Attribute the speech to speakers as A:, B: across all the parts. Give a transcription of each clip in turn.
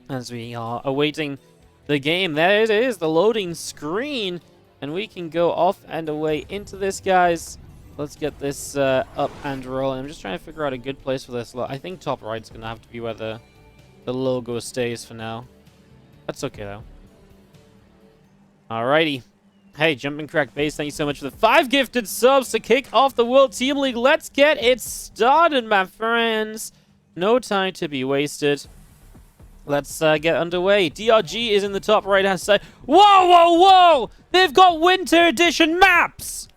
A: as we are awaiting the game. There it is, the loading screen. And we can go off and away into this, guys. Let's get this up and rolling. I'm just trying to figure out a good place for this. I think top right's going to have to be where the logo stays for now. That's okay, though. Alrighty. Hey, Jumping Crack Base, thank you so much for the 5 gifted subs to kick off the World Team League. Let's get it started, my friends. No time to be wasted. Let's get underway. DRG is in the top right-hand side. Whoa, whoa, whoa! They've got Winter Edition maps!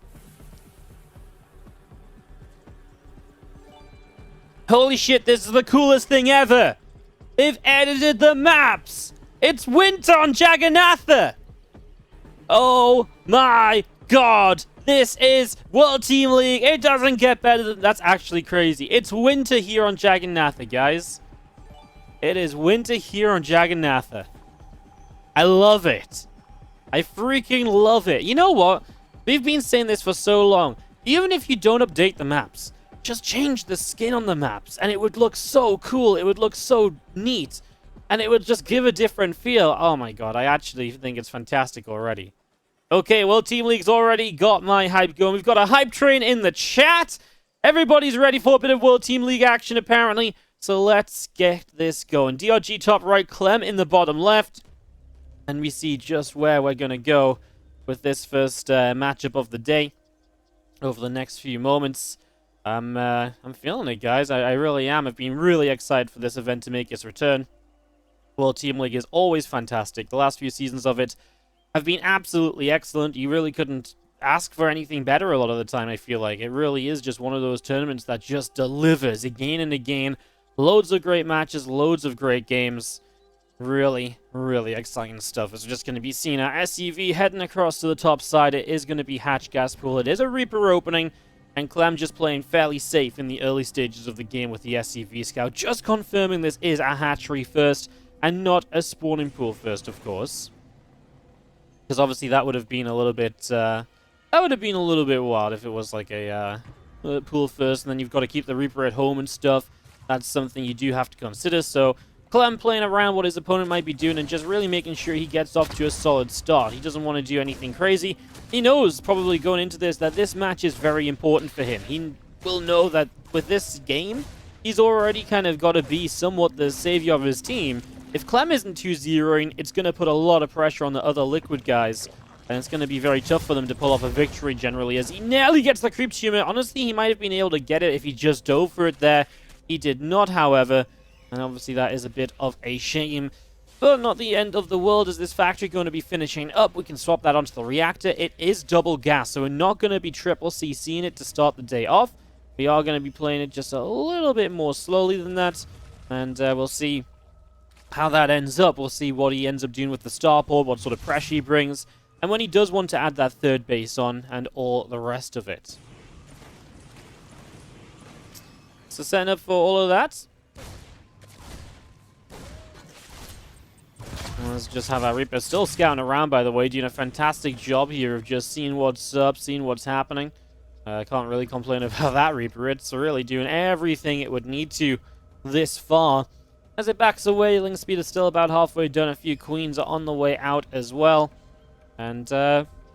A: Holy shit, this is the coolest thing ever! They've edited the maps! It's winter on Jagannatha! Oh my god! This is World Team League! It doesn't get better than... That's actually crazy. It's winter here on Jagannatha, guys. It is winter here on Jagannatha. I love it. I freaking love it. You know what? We've been saying this for so long. Even if you don't update the maps, just change the skin on the maps, and it would look so cool. It would look so neat, and it would just give a different feel. Oh my god, I actually think it's fantastic already. Okay, well, Team League's already got my hype going. We've got a hype train in the chat. Everybody's ready for a bit of World Team League action, apparently. So let's get this going. DRG top right, Clem in the bottom left. And we see just where we're going to go with this first matchup of the day over the next few moments. I'm feeling it, guys. I really am. I've been really excited for this event to make its return. World Team League is always fantastic. The last few seasons of it have been absolutely excellent. You really couldn't ask for anything better a lot of the time, I feel like. It really is just one of those tournaments that just delivers again and again. Loads of great matches, loads of great games. Really, really exciting stuff. It's just going to be seeing our SUV heading across to the top side. It is going to be Hatch Gas Pool. It is a Reaper opening, and Clem just playing fairly safe in the early stages of the game with the SUV Scout. Just confirming this is a hatchery first, and not a spawning pool first, of course. Because obviously that would have been a little bit... wild if it was like a pool first, and then you've got to keep the Reaper at home and stuff. That's something you do have to consider. So Clem playing around what his opponent might be doing and just really making sure he gets off to a solid start. He doesn't want to do anything crazy. He knows probably going into this that this match is very important for him. He will know that with this game, he's already kind of got to be somewhat the savior of his team. If Clem isn't 2-0ing, it's going to put a lot of pressure on the other Liquid guys. And it's going to be very tough for them to pull off a victory generally, as he nearly gets the creep tumor. Honestly, he might have been able to get it if he just dove for it there. He did not, however, and obviously that is a bit of a shame. But not the end of the world. Is this factory going to be finishing up? We can swap that onto the reactor. It is double gas, so we're not going to be triple CCing it to start the day off. We are going to be playing it just a little bit more slowly than that, and we'll see how that ends up. We'll see what he ends up doing with the starport, what sort of pressure he brings, and when he does want to add that third base on, and all the rest of it. So setting up for all of that. Let's just have our Reaper still scouting around, by the way, doing a fantastic job here of just seeing what's up, seeing what's happening. I can't really complain about that Reaper. It's really doing everything it would need to this far. As it backs away, Link speed is still about halfway done. A few Queens are on the way out as well. And,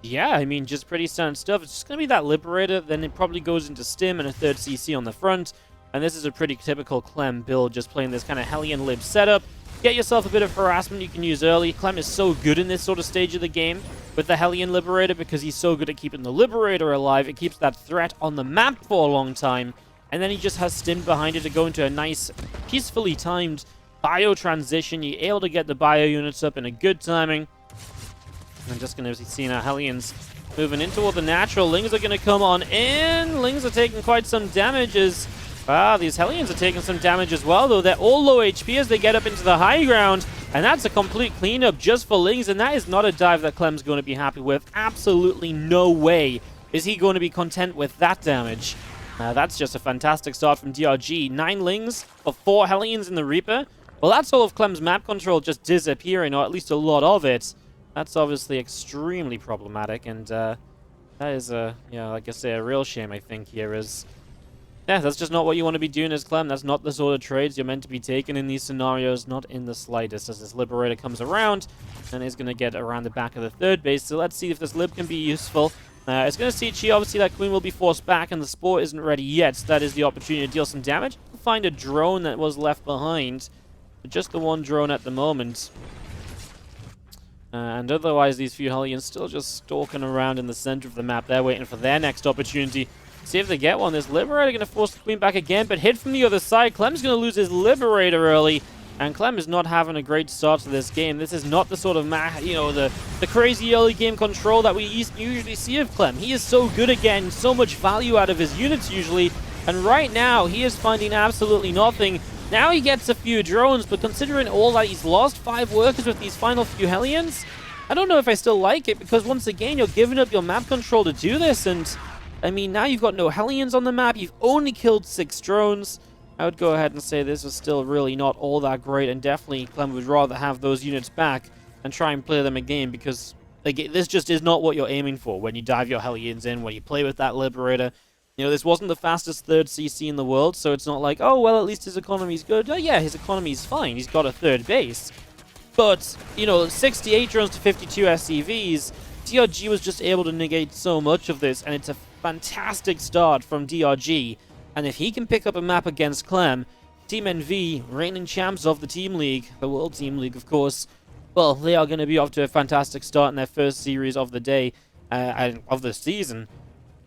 A: yeah, I mean, just pretty standard stuff. It's just going to be that Liberator, then it probably goes into Stim and a third CC on the front. And this is a pretty typical Clem build, just playing this kind of Hellion Lib setup. Get yourself a bit of harassment you can use early. Clem is so good in this sort of stage of the game with the Hellion Liberator because he's so good at keeping the Liberator alive. It keeps that threat on the map for a long time. And then he just has Stim behind it to go into a nice, peacefully timed bio transition. You're able to get the bio units up in a good timing. I'm just going to be seeing our Hellions moving in toward the natural. Lings are going to come on in. Lings are taking quite some damage as... these Hellions are taking some damage as well, though. They're all low HP as they get up into the high ground. And that's a complete cleanup just for Lings. And that is not a dive that Clem's going to be happy with. Absolutely no way is he going to be content with that damage. That's just a fantastic start from DRG. 9 Lings for 4 Hellions in the Reaper. Well, that's all of Clem's map control just disappearing, or at least a lot of it. That's obviously extremely problematic, and that is, like I say, a real shame, I think, here, is Yeah, that's just not what you want to be doing as Clem. That's not the sort of trades you're meant to be taking in these scenarios, not in the slightest. As this Liberator comes around and is going to get around the back of the third base. So let's see if this Lib can be useful. It's going to see Chi. Obviously, that Queen will be forced back, and the Spore isn't ready yet. So that is the opportunity to deal some damage. Find a drone that was left behind. Just the one drone at the moment. And otherwise, these few Hellions still just stalking around in the center of the map. They're waiting for their next opportunity. See if they get one. This Liberator going to force the Queen back again, but hit from the other side. Clem's going to lose his Liberator early, and Clem is not having a great start to this game. This is not the sort of, the crazy early game control that we usually see of Clem. He is so good at getting so much value out of his units usually, and right now he is finding absolutely nothing. Now he gets a few drones, but considering all that he's lost, 5 workers with these final few Hellions, I don't know if I still like it, because once again, you're giving up your map control to do this, and I mean, now you've got no Hellions on the map, you've only killed 6 drones. I would go ahead and say this is still really not all that great, and definitely Clem would rather have those units back and try and play them again, because this just is not what you're aiming for when you dive your Hellions in, when you play with that Liberator. You know, this wasn't the fastest third CC in the world, so it's not like, oh, well, at least his economy's good. Oh, yeah, his economy's fine. He's got a third base. But, 68 drones to 52 SCVs, DRG was just able to negate so much of this, and it's a fantastic start from DRG. And if he can pick up a map against Clem, Team NV, reigning champs of the Team League, the World Team League, of course, well, they are going to be off to a fantastic start in their first series of the day, and of the season.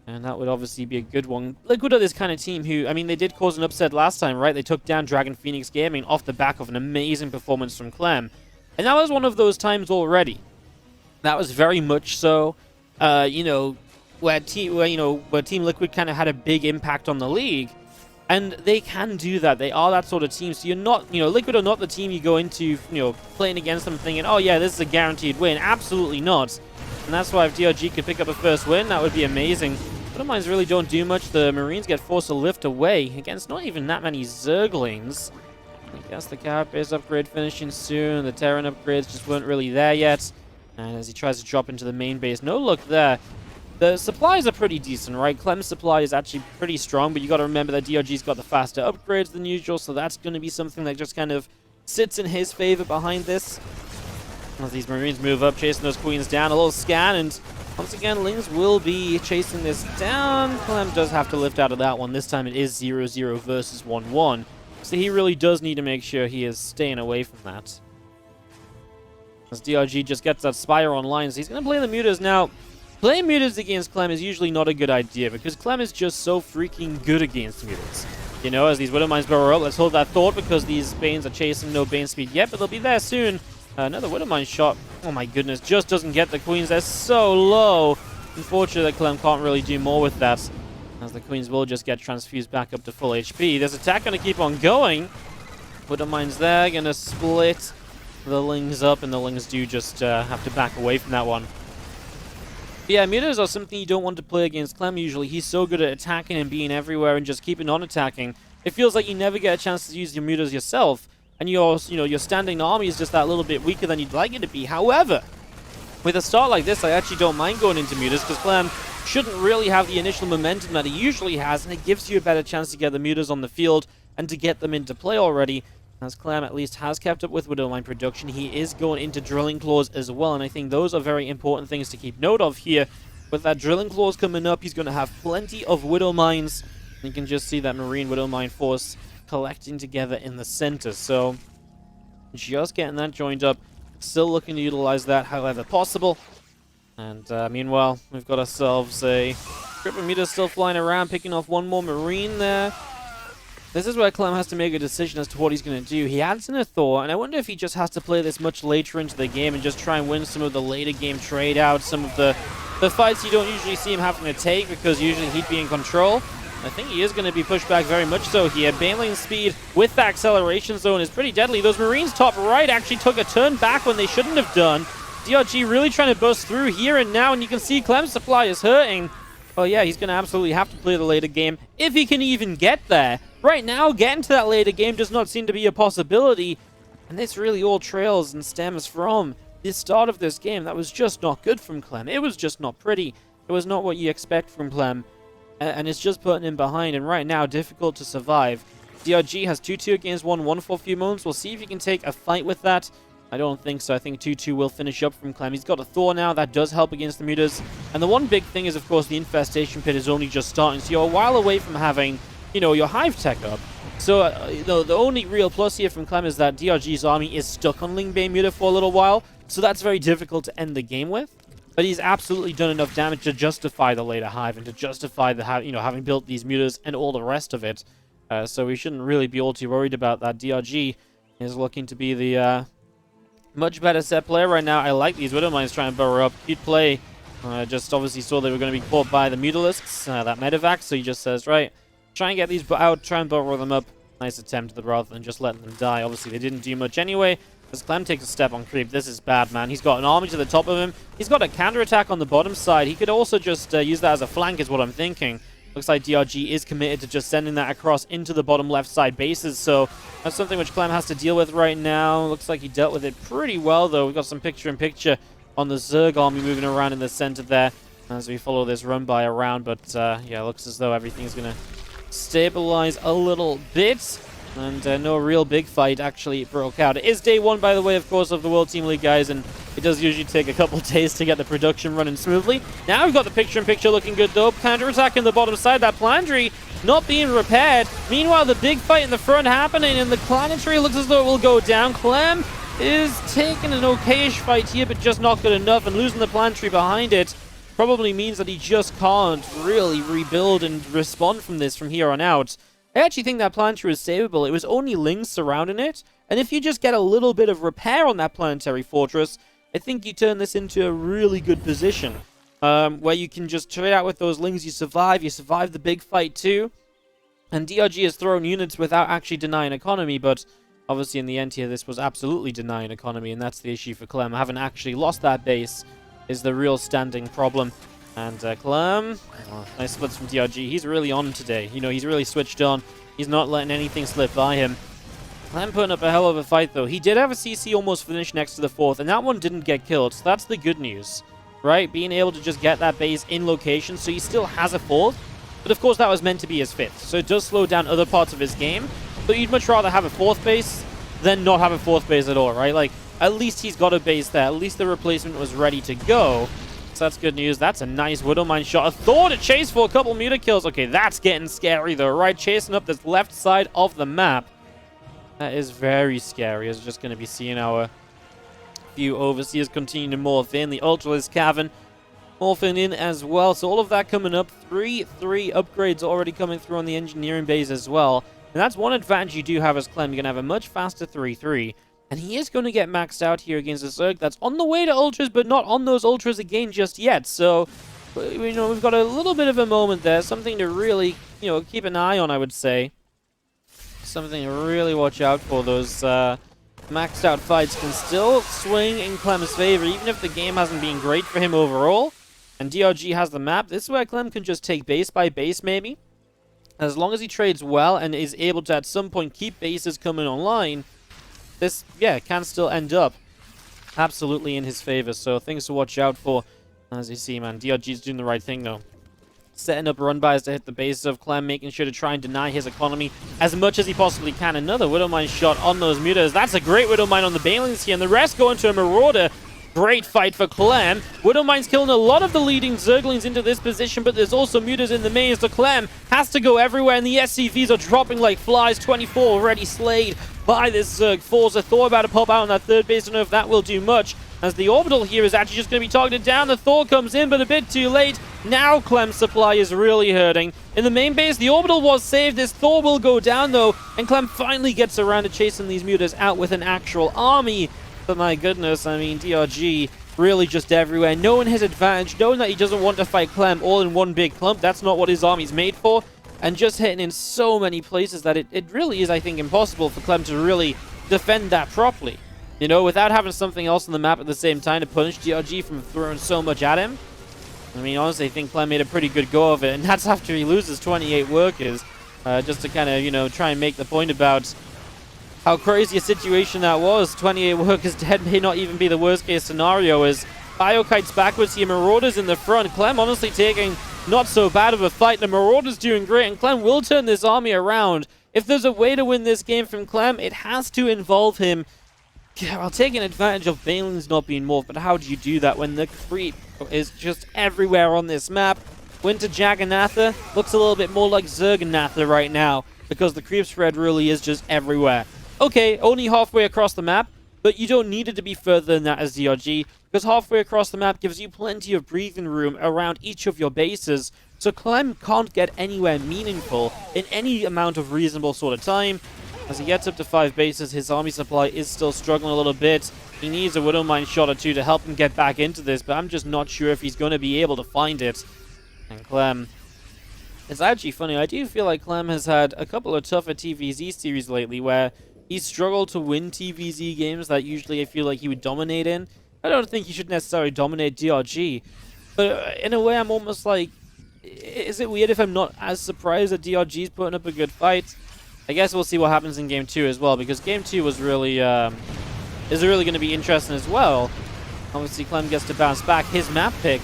A: And that would obviously be a good one. Liquid are this kind of team who, I mean, they did cause an upset last time, right? They took down Dragon Phoenix Gaming off the back of an amazing performance from Clem. And that was one of those times already. That was very much so, where Team Liquid kind of had a big impact on the league. And they can do that. They are that sort of team. So you're not, Liquid are not the team you go into, playing against them thinking, oh yeah, this is a guaranteed win. Absolutely not. And that's why if DRG could pick up a first win, that would be amazing. But mines really don't do much. The Marines get forced to lift away against not even that many Zerglings. I guess the Carapace upgrade finishing soon. The Terran upgrades just weren't really there yet. And as he tries to drop into the main base, no luck there. The supplies are pretty decent, right? Clem's supply is actually pretty strong, but you got to remember that DRG's got the faster upgrades than usual, so that's going to be something that just kind of sits in his favor behind this. As these Marines move up, chasing those Queens down, a little scan, and once again, Lings will be chasing this down. Clem does have to lift out of that one. This time it is 0-0 versus 1-1. So he really does need to make sure he is staying away from that. As DRG just gets that Spire online, so he's going to play the Mutas. Now, playing Mutas against Clem is usually not a good idea, because Clem is just so freaking good against Mutas. As these Widowmines burrow up, let's hold that thought, because these Banes are chasing no Bane speed yet, but they'll be there soon. Another Widowmine shot. Oh my goodness, just doesn't get the Queens. They're so low. Unfortunately, Clem can't really do more with that, as the Queens will just get transfused back up to full HP. This attack going to keep on going. Widowmine's there, going to split the Lings up, and the Lings do just have to back away from that one. But yeah, Mutas are something you don't want to play against Clem usually. He's so good at attacking and being everywhere and just keeping on attacking. It feels like you never get a chance to use your Mutas yourself. And your standing army is just that little bit weaker than you'd like it to be. However, with a start like this, I actually don't mind going into Mutas, because Clem shouldn't really have the initial momentum that he usually has, and it gives you a better chance to get the Mutas on the field and to get them into play already. As Clem at least has kept up with Widowmine production, he is going into Drilling Claws as well, and I think those are very important things to keep note of here. With that Drilling Claws coming up, he's going to have plenty of Widowmines. You can just see that Marine Widowmine force collecting together in the center, so just getting that joined up, still looking to utilize that however possible. And meanwhile, we've got ourselves a Gripper Meter still flying around, picking off one more Marine there. This is where Clem has to make a decision as to what he's going to do. He adds in a Thor, and I wonder if he just has to play this much later into the game and just try and win some of the later game trade outs, some of the fights you don't usually see him having to take, because usually he'd be in control. I think he is going to be pushed back very much so here. Banelane speed with the acceleration zone is pretty deadly. Those Marines top right actually took a turn back when they shouldn't have done. DRG really trying to burst through here and now, and you can see Clem's supply is hurting. Oh yeah, he's going to absolutely have to play the later game if he can even get there. Right now, getting to that later game does not seem to be a possibility, and this really all trails and stems from the start of this game. That was just not good from Clem. It was just not pretty. It was not what you expect from Clem. and it's just putting him behind, and right now, difficult to survive. DRG has 2-2 against 1-1 for a few moments. We'll see if he can take a fight with that. I don't think so. I think 2-2 will finish up from Clem. He's got a Thor now. That does help against the mutas. And the one big thing is, of course, the Infestation Pit is only just starting. So you're a while away from having, you know, your Hive Tech up. So, the only real plus here from Clem is that DRG's army is stuck on Lingbane Muta for a little while. So that's very difficult to end the game with. But he's absolutely done enough damage to justify the later Hive and to justify the, having built these mutas and all the rest of it. So we shouldn't really be all too worried about that. DRG is looking to be the much better set player right now. I like these Widow Mines trying to burrow up. Cute play. Just obviously saw they were going to be caught by the Mutalisks, that Medivac. So he just says, right, try and get these out, try and burrow them up. Nice attempt rather than just letting them die. Obviously, they didn't do much anyway. As Clem takes a step on creep, this is bad, man. He's got an army to the top of him. He's got a counterattack on the bottom side. He could also just use that as a flank is what I'm thinking. Looks like DRG is committed to just sending that across into the bottom left side bases, so that's something which Clem has to deal with right now. Looks like he dealt with it pretty well, though. We've got some picture-in-picture on the Zerg army moving around in the center there as we follow this run-by around, but yeah, looks as though everything's going to stabilize a little bit. And no real big fight actually broke out. It is day one, by the way, of course, of the World Team League, guys, and it does usually take a couple days to get the production running smoothly. Now we've got the picture-in-picture looking good, though. Counter-attack in the bottom side. That Planetary not being repaired. Meanwhile, the big fight in the front happening, and the Planetary looks as though it will go down. Clem is taking an okayish fight here, but just not good enough, and losing the Planetary behind it probably means that he just can't really rebuild and respond from this from here on out. I actually think that Planetary was savable. It was only Lings surrounding it, and if you just get a little bit of repair on that Planetary Fortress, I think you turn this into a really good position, where you can just trade out with those Lings. You survive the big fight too, and DRG has thrown units without actually denying economy, but obviously in the end here, this was absolutely denying economy, and that's the issue for Clem. Having actually lost that base is the real standing problem. And Clem, nice splits from DRG. He's really on today. You know, he's really switched on. He's not letting anything slip by him. Clem putting up a hell of a fight, though. He did have a CC almost finish next to the fourth, and that one didn't get killed. So that's the good news, right? Being able to just get that base in location, so he still has a fourth. But of course, that was meant to be his fifth. So it does slow down other parts of his game. But you'd much rather have a fourth base than not have a fourth base at all, right? Like, at least he's got a base there. At least the replacement was ready to go. So that's good news. That's a nice Widow Mine shot. A Thor to chase for a couple Muta kills. Okay, that's getting scary though, right? Chasing up this left side of the map. That is very scary. As we're just going to be seeing our few Overseers continue to morph in. The Ultralisk Cavern morphing in as well. So all of that coming up. 3-3 upgrades already coming through on the engineering base as well. And that's one advantage you do have as Clem. You're going to have a much faster 3-3. And he is going to get maxed out here against a Zerg that's on the way to Ultras, but not on those Ultras again just yet. So, you know, we've got a little bit of a moment there. Something to really, you know, keep an eye on, I would say. Something to really watch out for. Those maxed out fights can still swing in Clem's favor, even if the game hasn't been great for him overall. And DRG has the map. This is where Clem can just take base by base, maybe. As long as he trades well and is able to, at some point, keep bases coming online, this, yeah, can still end up absolutely in his favor. So things to watch out for. As you see, man, DRG's doing the right thing, though. Setting up run-bys to hit the base of Clem, making sure to try and deny his economy as much as he possibly can. Another Widow Mine shot on those mutas. That's a great Widow Mine on the Banelings here, and the rest go into a Marauder. Great fight for Clem. Widow Mine's killing a lot of the leading Zerglings into this position, but there's also mutas in the main, so Clem has to go everywhere, and the SCVs are dropping like flies. 24 already slayed by this Zerg Force. A Thor about to pop out on that third base. I don't know if that will do much, as the Orbital here is actually just going to be targeted down. The Thor comes in, but a bit too late. Now Clem's supply is really hurting. In the main base, the Orbital was saved. This Thor will go down, though, and Clem finally gets around to chasing these mutas out with an actual army. But my goodness, I mean, DRG really just everywhere, knowing his advantage, knowing that he doesn't want to fight Clem all in one big clump. That's not what his army's made for. And just hitting in so many places that it really is, I think, impossible for Clem to really defend that properly. You know, without having something else on the map at the same time to punish DRG from throwing so much at him. I mean, honestly, I think Clem made a pretty good go of it. And that's after he loses 28 workers. Just to kind of, you know, try and make the point about how crazy a situation that was. 28 workers dead may not even be the worst case scenario, as Bio kites backwards here, Marauders in the front. Clem honestly taking not so bad of a fight. The Marauder's doing great, and Clem will turn this army around. If there's a way to win this game from Clem, it has to involve him taking advantage of Banelin's not being morphed. But how do you do that when the creep is just everywhere on this map? Winter Jagannatha looks a little bit more like Zerganatha right now, because the creep spread really is just everywhere. Okay, only halfway across the map, but you don't need it to be further than that as DRG, because halfway across the map gives you plenty of breathing room around each of your bases, so Clem can't get anywhere meaningful in any amount of reasonable sort of time. As he gets up to 5 bases, his army supply is still struggling a little bit. He needs a Widowmine shot or two to help him get back into this, but I'm just not sure if he's going to be able to find it. And Clem... It's actually funny, I do feel like Clem has had a couple of tougher TVZ series lately where he's struggled to win TVZ games that usually I feel like he would dominate in. I don't think he should necessarily dominate DRG, but in a way I'm almost like, is it weird if I'm not as surprised that DRG's putting up a good fight? I guess we'll see what happens in Game 2 as well, because Game 2 was really, is really going to be interesting as well. Obviously, Clem gets to bounce back his map pick,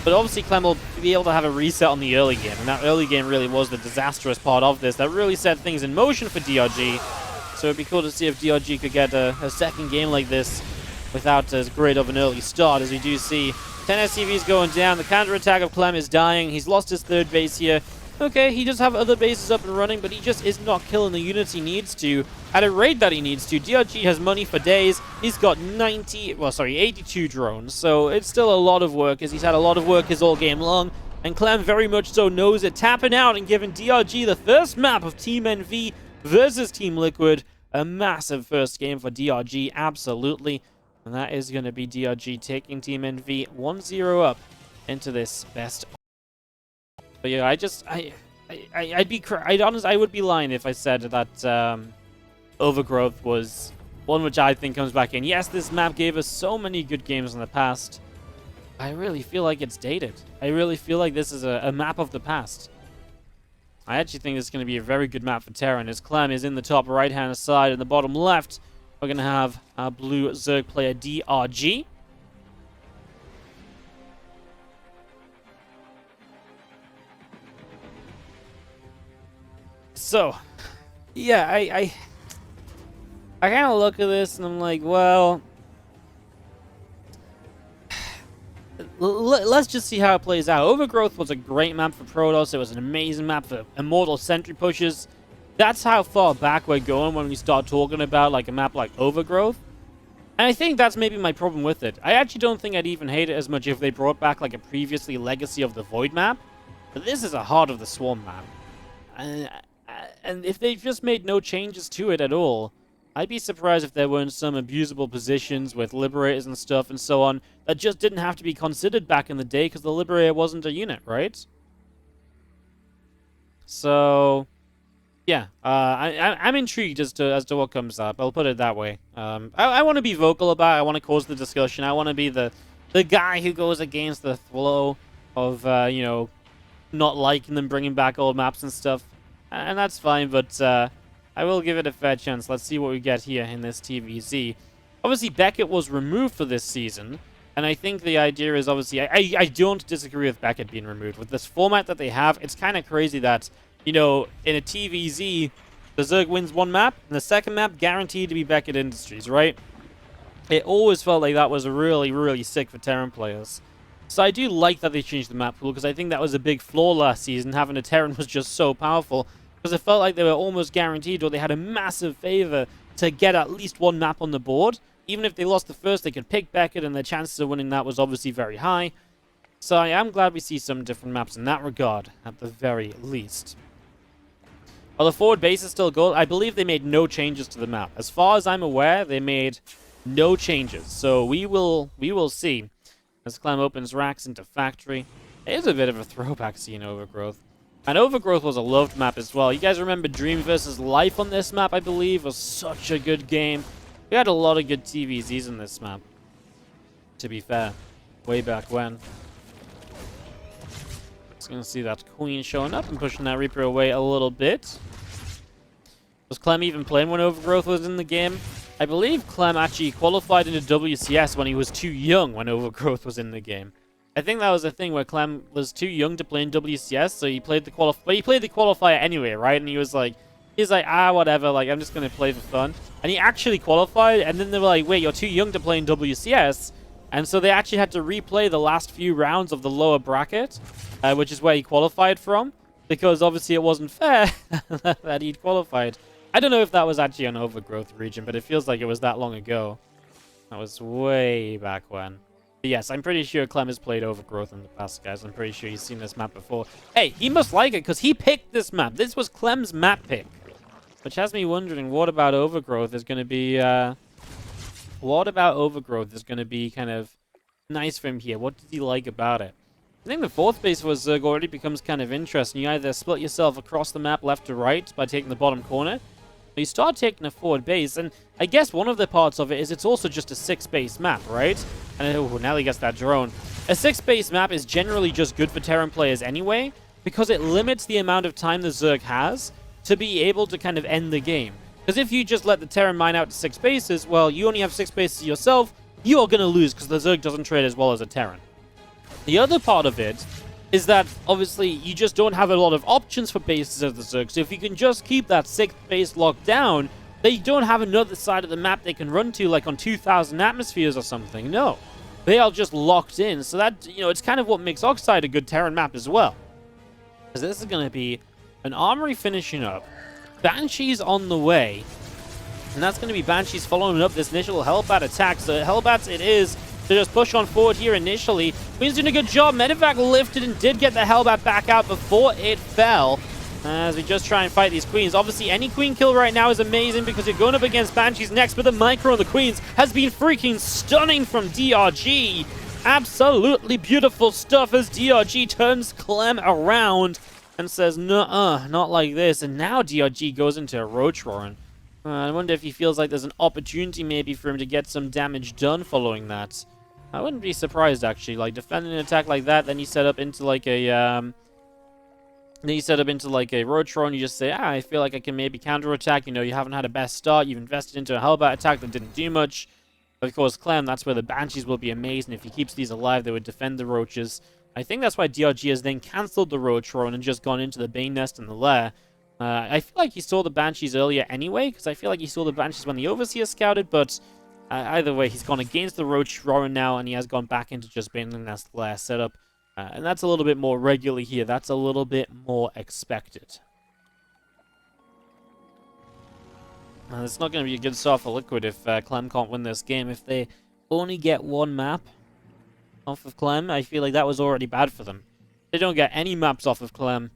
A: but obviously Clem will be able to have a reset on the early game, and that early game really was the disastrous part of this. That really set things in motion for DRG, so it'd be cool to see if DRG could get a second game like this without as great of an early start, as we do see 10 SCVs going down. The counter-attack of Clem is dying. He's lost his third base here. Okay, he does have other bases up and running, but he just is not killing the units he needs to at a rate that he needs to. DRG has money for days. He's got 82 drones, so it's still a lot of work, as he's had a lot of work his all game long, and Clem very much so knows it, tapping out and giving DRG the first map of Team NV versus Team Liquid. A massive first game for DRG, absolutely. And that is going to be DRG taking Team NV 1-0 up into this best. But yeah, I would be lying if I said that Overgrowth was one which I think comes back in. Yes, this map gave us so many good games in the past. I really feel like it's dated. I really feel like this is a map of the past. I actually think this is going to be a very good map for Terran, as Clem is in the top right-hand side. In the bottom left, we're going to have our blue Zerg player DRG. So, yeah, I kind of look at this and I'm like, well, let's just see how it plays out. Overgrowth was a great map for Protoss. It was an amazing map for Immortal Sentry pushes. That's how far back we're going when we start talking about like a map like Overgrowth. And I think that's maybe my problem with it. I actually don't think I'd even hate it as much if they brought back like a previously Legacy of the Void map. But this is a Heart of the Swarm map. And if they just made no changes to it at all, I'd be surprised if there weren't some abusable positions with Liberators and stuff and so on that just didn't have to be considered back in the day because the Liberator wasn't a unit, right? So, yeah, I'm intrigued as to what comes up. I'll put it that way. I want to be vocal about it. I want to cause the discussion. I want to be the guy who goes against the flow of, you know, not liking them bringing back old maps and stuff. And that's fine, but I will give it a fair chance. Let's see what we get here in this TVZ. Obviously, Beckett was removed for this season, and I think the idea is obviously... I don't disagree with Beckett being removed. With this format that they have, it's kind of crazy that, you know, in a TVZ, the Zerg wins one map, and the second map guaranteed to be Beckett Industries, right? It always felt like that was really, really sick for Terran players. So I do like that they changed the map pool, because I think that was a big flaw last season. Having a Terran was just so powerful, because it felt like they were almost guaranteed, or they had a massive favor to get at least one map on the board. Even if they lost the first, they could pick Beckett, and their chances of winning that was obviously very high. So I am glad we see some different maps in that regard, at the very least. While the forward base is still gold, I believe they made no changes to the map. As far as I'm aware, they made no changes. So we will see. As Clem opens racks into factory. It is a bit of a throwback seeing Overgrowth. And Overgrowth was a loved map as well. You guys remember Dream vs. Life on this map, I believe, was such a good game. We had a lot of good TVZs in this map, to be fair, way back when. Just gonna see that Queen showing up and pushing that Reaper away a little bit. Was Clem even playing when Overgrowth was in the game? I believe Clem actually qualified into WCS when he was too young when Overgrowth was in the game. I think that was the thing where Clem was too young to play in WCS, so he played the qualifier anyway, right? And he's like, ah, whatever, like, I'm just gonna play for fun. And he actually qualified, and then they were like, wait, you're too young to play in WCS. And so they actually had to replay the last few rounds of the lower bracket, which is where he qualified from, because obviously it wasn't fair that he'd qualified. I don't know if that was actually an Overgrowth region, but it feels like it was that long ago. That was way back when. But yes, I'm pretty sure Clem has played Overgrowth in the past, guys. I'm pretty sure he's seen this map before. Hey, he must like it, because he picked this map. This was Clem's map pick. Which has me wondering, what about Overgrowth is going to be... what about Overgrowth is going to be kind of nice for him here? What did he like about it? I think the fourth base for Zerg already becomes kind of interesting. You either split yourself across the map left to right by taking the bottom corner, or you start taking a forward base. And I guess one of the parts of it is it's also just a 6-base map, right? And now he gets that drone. A 6-base map is generally just good for Terran players anyway, because it limits the amount of time the Zerg has to be able to kind of end the game. Because if you just let the Terran mine out to 6 bases, well, you only have 6 bases yourself, you are going to lose because the Zerg doesn't trade as well as a Terran. The other part of it is that, obviously, you just don't have a lot of options for bases of the Zerg. So if you can just keep that 6th base locked down, they don't have another side of the map they can run to, like on 2,000 atmospheres or something. No. They are just locked in. So that, you know, it's kind of what makes Oxide a good Terran map as well. Because this is going to be an Armory finishing up. Banshee's on the way. And that's going to be Banshee's following up this initial Hellbat attack. So Hellbats it is to just push on forward here initially. Queen's doing a good job. Medevac lifted and did get the Hellbat back out before it fell. As we just try and fight these Queens. Obviously, any Queen kill right now is amazing because you're going up against Banshees next. But the micro on the Queens has been freaking stunning from DRG. Absolutely beautiful stuff as DRG turns Clem around and says, nuh-uh, not like this. And now DRG goes into a Roach Roaring. I wonder if he feels like there's an opportunity maybe for him to get some damage done following that. I wouldn't be surprised, actually. Like, defending an attack like that, then you set up into like a, Roach Roaring. You just say, I feel like I can maybe counterattack. You know, you haven't had a best start. You've invested into a Hellbat attack that didn't do much. Of course, Clem, that's where the Banshees will be amazing. If he keeps these alive, they would defend the Roaches. I think that's why DRG has then cancelled the Roach Roaring and just gone into the Bane Nest and the Lair. I feel like he saw the Banshees earlier anyway, because I feel like he saw the Banshees when the Overseer scouted, but either way, he's gone against the Roach Roaring now, and he has gone back into just Bane Nest Lair setup. And that's a little bit more regular here. That's a little bit more expected. It's not going to be a good start for Liquid if Clem can't win this game. If they only get one map off of Clem, I feel like that was already bad for them. If they don't get any maps off of Clem,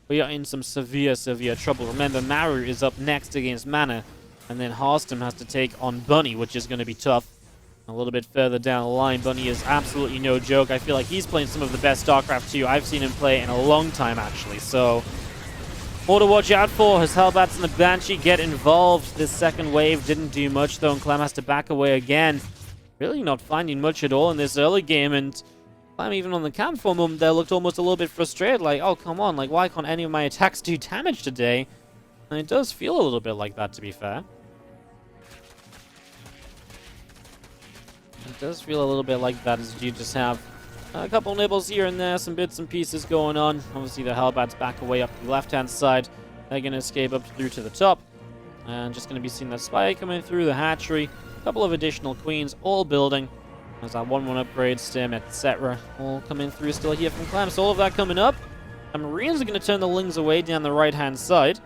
A: we are in some severe, severe trouble. Remember, Maru is up next against Mana, and then Harstem has to take on Bunny, which is going to be tough. A little bit further down the line, Bunny is absolutely no joke. I feel like he's playing some of the best StarCraft 2 I've seen him play in a long time, actually. So, more to watch out for as Hellbats and the Banshee get involved. This second wave didn't do much, though, and Clem has to back away again. Really not finding much at all in this early game, and Clem, even on the camp for a moment there, looked almost a little bit frustrated, like, oh, come on, like, why can't any of my attacks do damage today? And it does feel a little bit like that, to be fair. It does feel a little bit like that, as you just have a couple nibbles here and there, some bits and pieces going on. Obviously, the Hellbats back away up the left-hand side. They're going to escape up through to the top. And just going to be seeing the Spy coming through the hatchery. A couple of additional Queens, all building. There's that 1-1 upgrade, Stim, etc. All coming through still here from Clem. So all of that coming up. And Marines are going to turn the Lings away down the right-hand side.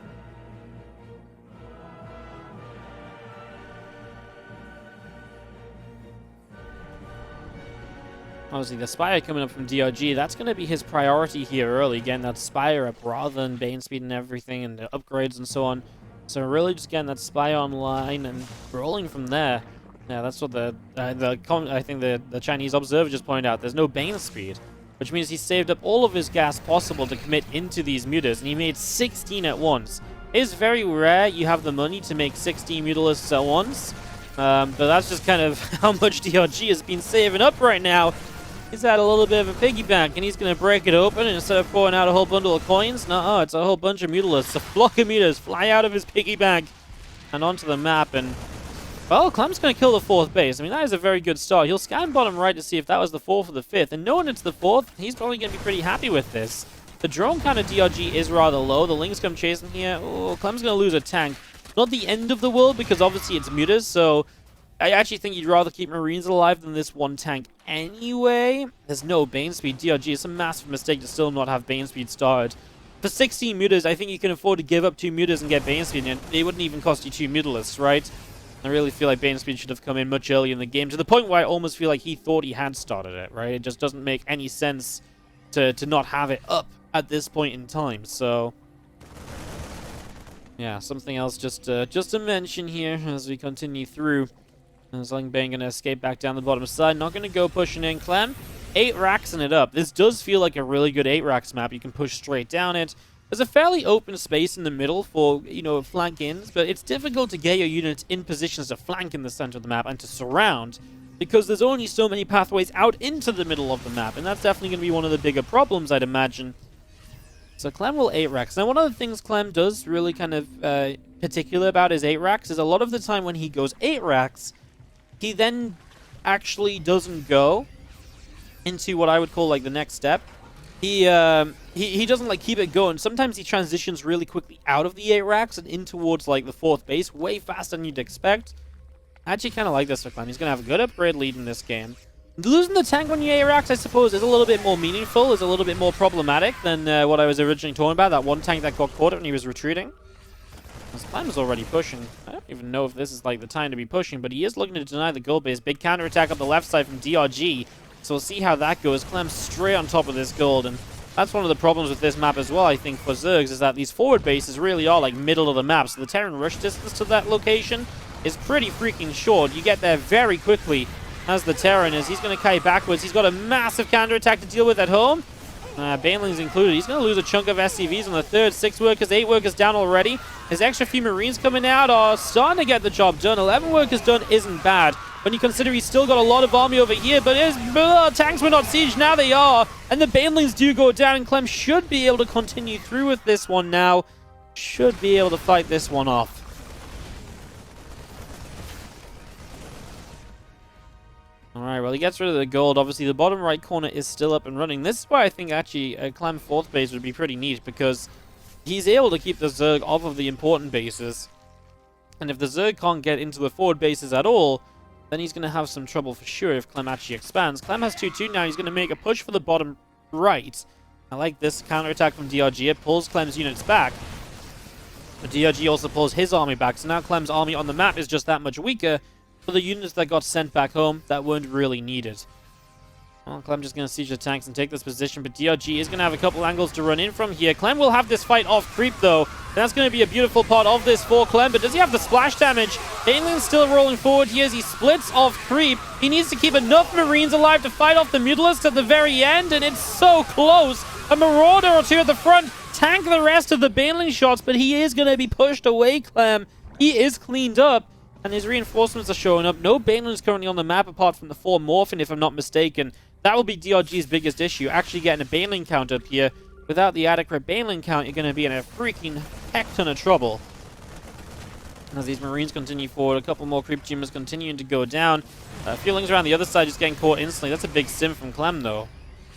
A: Obviously, the Spire coming up from DRG, that's going to be his priority here early. Getting that Spire up rather than Bane Speed and everything, and the upgrades and so on. So really just getting that Spire online and rolling from there. Yeah, that's what I think the Chinese observer just pointed out. There's no Bane Speed, which means he saved up all of his gas possible to commit into these mutas, and he made 16 at once. It is very rare you have the money to make 16 Mutalisks at once, but that's just kind of how much DRG has been saving up right now. He's had a little bit of a piggy bank, and he's going to break it open, and instead of pouring out a whole bundle of coins, no, it's a whole bunch of Mutalisks. A flock of mutas fly out of his piggy bank and onto the map, and Well, Clem's going to kill the 4th base. I mean, that is a very good start. He'll scan bottom right to see if that was the 4th or the 5th. And knowing it's the 4th, he's probably going to be pretty happy with this. The drone counter DRG is rather low. The Lings come chasing here. Oh, Clem's going to lose a tank. Not the end of the world, because obviously it's mutas, so I actually think you'd rather keep Marines alive than this one tank anyway. There's no Bane Speed. DRG is a massive mistake to still not have Bane Speed started. For 16 mutas, I think you can afford to give up 2 mutas and get Bane Speed, and it wouldn't even cost you 2 mutalists, right? I really feel like Bane Speed should have come in much earlier in the game, to the point where I almost feel like he thought he had started it, right? It just doesn't make any sense to not have it up at this point in time, so yeah, something else just to mention here as we continue through. Zling Bang going to escape back down the bottom side, not going to go pushing in. Clem, 8 racks in it up. This does feel like a really good 8 racks map. You can push straight down it. There's a fairly open space in the middle for, you know, flank-ins, but it's difficult to get your units in positions to flank in the center of the map and to surround, because there's only so many pathways out into the middle of the map, and that's definitely going to be one of the bigger problems, I'd imagine. So Clem will 8 racks. Now, one of the things Clem does really kind of particular about his 8 racks is a lot of the time when he goes 8 racks, he then actually doesn't go into what I would call like the next step. He doesn't like keep it going. Sometimes he transitions really quickly out of the 8 racks and in towards like the 4th base way faster than you'd expect. I actually kind of like this for Clem. He's going to have a good upgrade lead in this game. Losing the tank on your 8 racks, I suppose, is a little bit more meaningful, is a little bit more problematic than what I was originally talking about. That one tank that got caught when he was retreating. Clem is already pushing. I don't even know if this is like the time to be pushing, but he is looking to deny the gold base. Big counterattack up the left side from DRG. So we'll see how that goes. Clem's straight on top of this gold, and that's one of the problems with this map as well, I think, for Zergs, is that these forward bases really are like middle of the map. So the Terran rush distance to that location is pretty freaking short. You get there very quickly as the Terran is. He's going to kite backwards. He's got a massive counterattack to deal with at home. Banelings included. He's going to lose a chunk of SCVs on the 3rd. 6 workers, 8 workers down already. His extra few Marines coming out are starting to get the job done. 11 workers done isn't bad when you consider he's still got a lot of army over here, but his tanks were not sieged. Now they are, and the Banelings do go down, and Clem should be able to continue through with this one now. Should be able to fight this one off. Alright, well, he gets rid of the gold. Obviously, the bottom right corner is still up and running. This is why I think, actually, a Clem 4th base would be pretty neat, because he's able to keep the Zerg off of the important bases. And if the Zerg can't get into the forward bases at all, then he's going to have some trouble for sure if Clem actually expands. Clem has 2-2 now. He's going to make a push for the bottom right. I like this counterattack from DRG. It pulls Clem's units back. But DRG also pulls his army back, so now Clem's army on the map is just that much weaker for the units that got sent back home that weren't really needed. Well, Clem just going to siege the tanks and take this position, but DRG is going to have a couple angles to run in from here. Clem will have this fight off creep, though. That's going to be a beautiful part of this for Clem, but does he have the splash damage? Baneling's still rolling forward here as he splits off creep. He needs to keep enough Marines alive to fight off the Mutalists at the very end, and it's so close. A Marauder or two at the front tank the rest of the Baneling shots, but he is going to be pushed away, Clem. He is cleaned up, and his reinforcements are showing up. No Banelings currently on the map apart from the 4 Morphin, if I'm not mistaken. That will be DRG's biggest issue, actually getting a Baneling count up here. Without the adequate Baneling count, you're going to be in a freaking heck ton of trouble. As these Marines continue forward, a couple more Creep Tumors continuing to go down. Feelings around the other side just getting caught instantly. That's a big stim from Clem, though.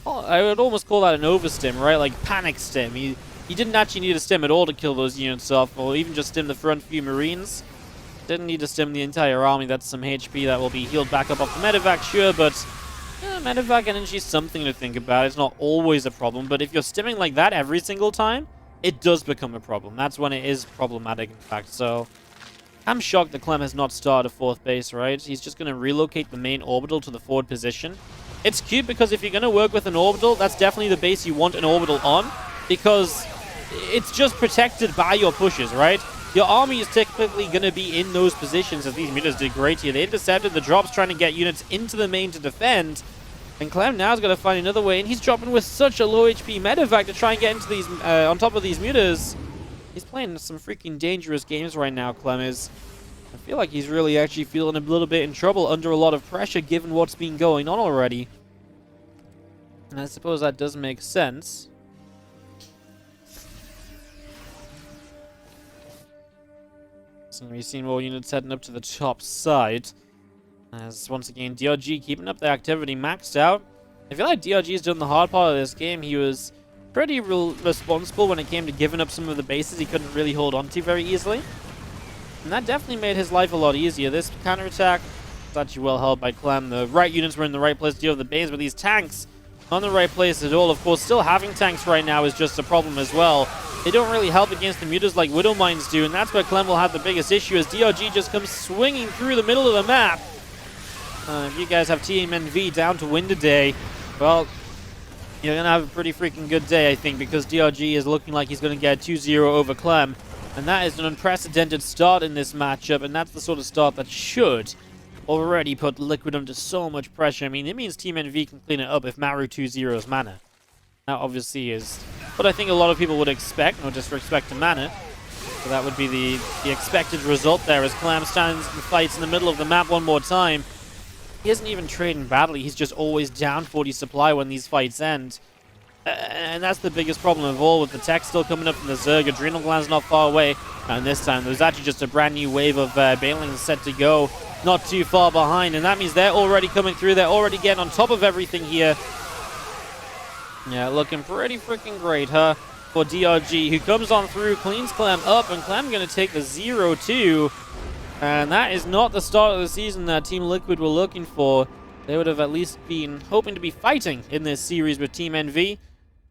A: Oh, I would almost call that an overstim, right? Like panic stim. He didn't actually need a stim at all to kill those units off, or even just stim the front few Marines. Didn't need to stim the entire army. That's some HP that will be healed back up off the medevac, sure, but medevac energy is something to think about. It's not always a problem, but if you're stimming like that every single time, it does become a problem. That's when it is problematic, in fact. So I'm shocked that Clem has not started a 4th base, right? He's just going to relocate the main orbital to the forward position. It's cute because if you're going to work with an orbital, that's definitely the base you want an orbital on, because it's just protected by your pushes, right? Your army is typically going to be in those positions, as these mutas did great here. They intercepted the drops trying to get units into the main to defend. And Clem now's got to find another way, and he's dropping with such a low HP medevac to try and get into these, on top of these mutas. He's playing some freaking dangerous games right now, Clem is. I feel like he's really actually feeling a little bit in trouble, under a lot of pressure, given what's been going on already. And I suppose that does make sense. So we've seen more units heading up to the top side. As once again, DRG keeping up their activity maxed out. I feel like DRG's done the hard part of this game. He was pretty responsible when it came to giving up some of the bases he couldn't really hold on to very easily. And that definitely made his life a lot easier. This counterattack was actually well held by Clem. The right units were in the right place to deal with the base, but these tanks not in the right place at all. Of course, still having tanks right now is just a problem as well. They don't really help against the mutas like Widow Mines do, and that's where Clem will have the biggest issue as DRG just comes swinging through the middle of the map. If you guys have Team NV down to win today, well, you're going to have a pretty freaking good day, I think, because DRG is looking like he's going to get 2-0 over Clem. And that is an unprecedented start in this matchup, and that's the sort of start that should already put Liquid under so much pressure. I mean, it means Team NV can clean it up if Maru 2-0's mana. That obviously is what I think a lot of people would expect, no disrespect to mana. So that would be the expected result there as Clem stands and fights in the middle of the map one more time. He isn't even trading badly, he's just always down 40 supply when these fights end. And that's the biggest problem of all, with the tech still coming up from the Zerg. Adrenal Gland's not far away. And this time, there's actually just a brand new wave of Banelings set to go, not too far behind. And that means they're already coming through. They're already getting on top of everything here. Yeah, looking pretty freaking great, huh? For DRG, who comes on through, cleans Clem up, and Clem going to take the 0-2. And that is not the start of the season that Team Liquid were looking for. They would have at least been hoping to be fighting in this series with Team NV.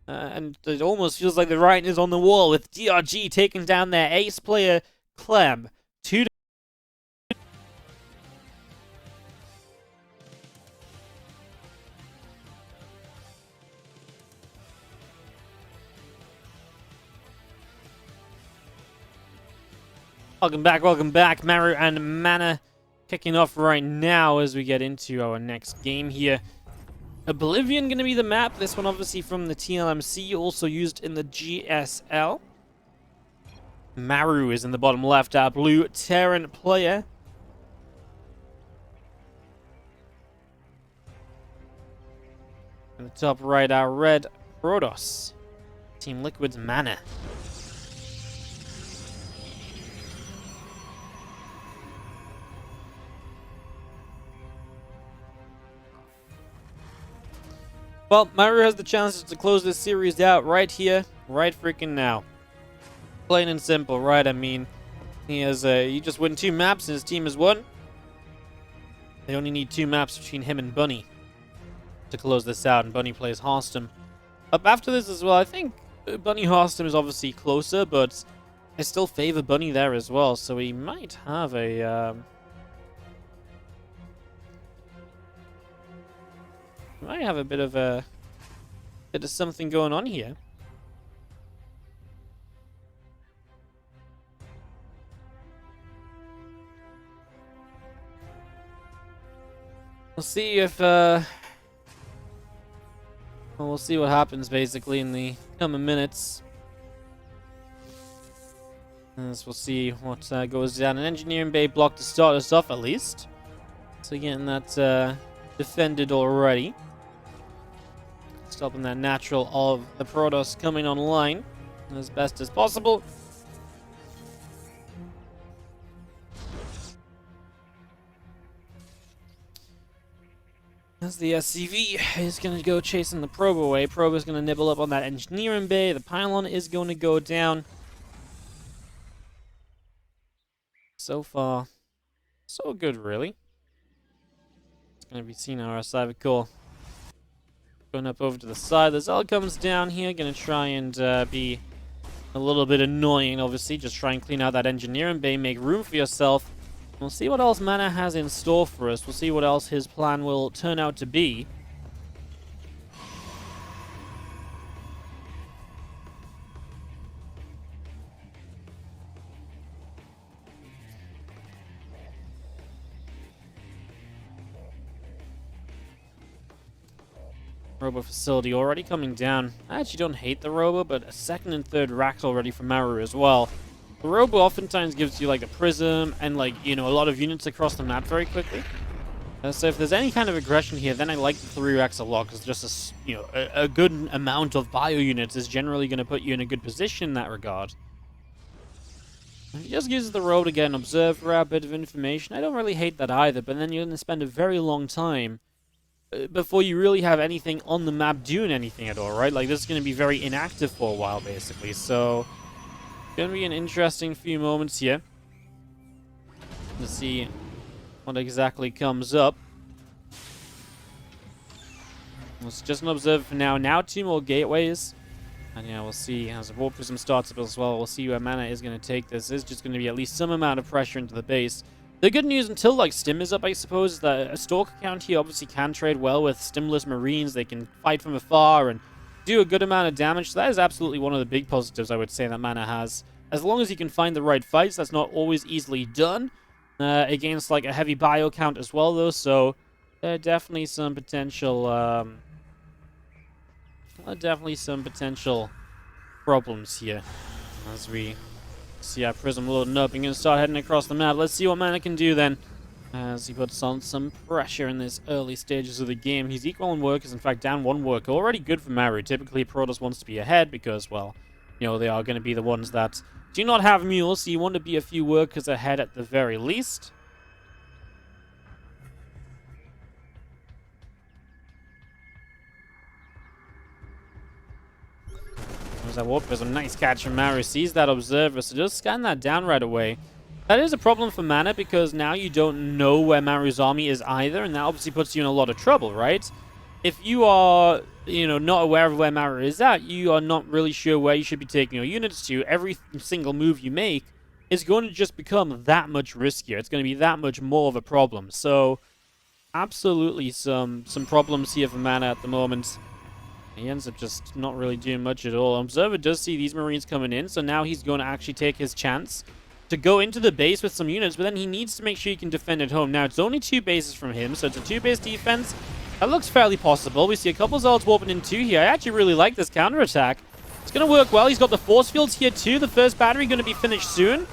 A: And it almost feels like the writing is on the wall with DRG taking down their ace player, Clem. 2-. Welcome back. Maru and Mana kicking off right now as we get into our next game here. Oblivion going to be the map. This one obviously from the TLMC, also used in the GSL. Maru is in the bottom left, our blue Terran player. In the top right, our red Protoss. Team Liquid's Mana. Well, Maru has the chance to close this series out right here, right freaking now. Plain and simple, right? I mean, he just win 2 maps and his team has won. They only need 2 maps between him and Bunny to close this out, and Bunny plays Harstem. Up after this as well, I think Bunny Harstem is obviously closer, but I still favor Bunny there as well, so he might have a... might have a bit of something going on here. We'll see if we'll see what happens basically in the coming minutes. As we'll see what goes down. An engineering bay block to start us off at least. So getting that defended already. Stopping that natural of the Protoss coming online as best as possible. As the SCV is going to go chasing the probe away. Probe is going to nibble up on that engineering bay. The pylon is going to go down. So far, so good, really. It's going to be seen our Cyber Core. Going up over to the side. The Zell comes down here. Going to try and be a little bit annoying, obviously. Just try and clean out that engineering bay. Make room for yourself. We'll see what else Mana has in store for us. We'll see what else his plan will turn out to be. Robo facility already coming down. I actually don't hate the Robo, but a second and third racks already from Maru as well. The Robo oftentimes gives you like a prism and like, you know, a lot of units across the map very quickly. So if there's any kind of aggression here, then I like the 3 racks a lot, because just a good amount of bio units is generally going to put you in a good position in that regard. He just uses the road to get an observer out, a bit of information. I don't really hate that either, but then you're going to spend a very long time before you really have anything on the map doing anything at all, right? Like, this is going to be very inactive for a while, basically. So, going to be an interesting few moments here to see what exactly comes up. It's just an observer for now. Now 2 more gateways. And yeah, we'll see as the Warp Prism starts up as well. We'll see where Mana is going to take this. There's just going to be at least some amount of pressure into the base. The good news until like Stim is up, I suppose, is that a Stalker count here obviously can trade well with Stimless Marines. They can fight from afar and do a good amount of damage. So that is absolutely one of the big positives I would say that Mana has. As long as you can find the right fights, that's not always easily done. Against like a heavy bio count as well, though. So definitely some potential... definitely some potential problems here as we see our Prism loading up and going to start heading across the map. Let's see what Mana can do then as he puts on some pressure in this early stages of the game. He's equal in workers, in fact down 1 worker. Already good for Maru. Typically Protoss wants to be ahead because, well, you know, they are going to be the ones that do not have mules, so you want to be a few workers ahead at the very least. There's that Warp Prism. Nice catch from Maru. Sees that observer, so just scan that down right away. That is a problem for Mana because now you don't know where Maru's army is either, and that obviously puts you in a lot of trouble, right? If you are, you know, not aware of where Maru is at, you are not really sure where you should be taking your units to. Every single move you make is going to just become that much riskier. It's going to be that much more of a problem. So, absolutely some problems here for Mana at the moment. He ends up just not really doing much at all. Observer does see these Marines coming in, so now he's going to actually take his chance to go into the base with some units, but then he needs to make sure he can defend at home. Now, it's only 2 bases from him, so it's a 2-base defense. That looks fairly possible. We see a couple Zealots warping in 2 here. I actually really like this counterattack. It's going to work well. He's got the force fields here too. The first battery going to be finished soon.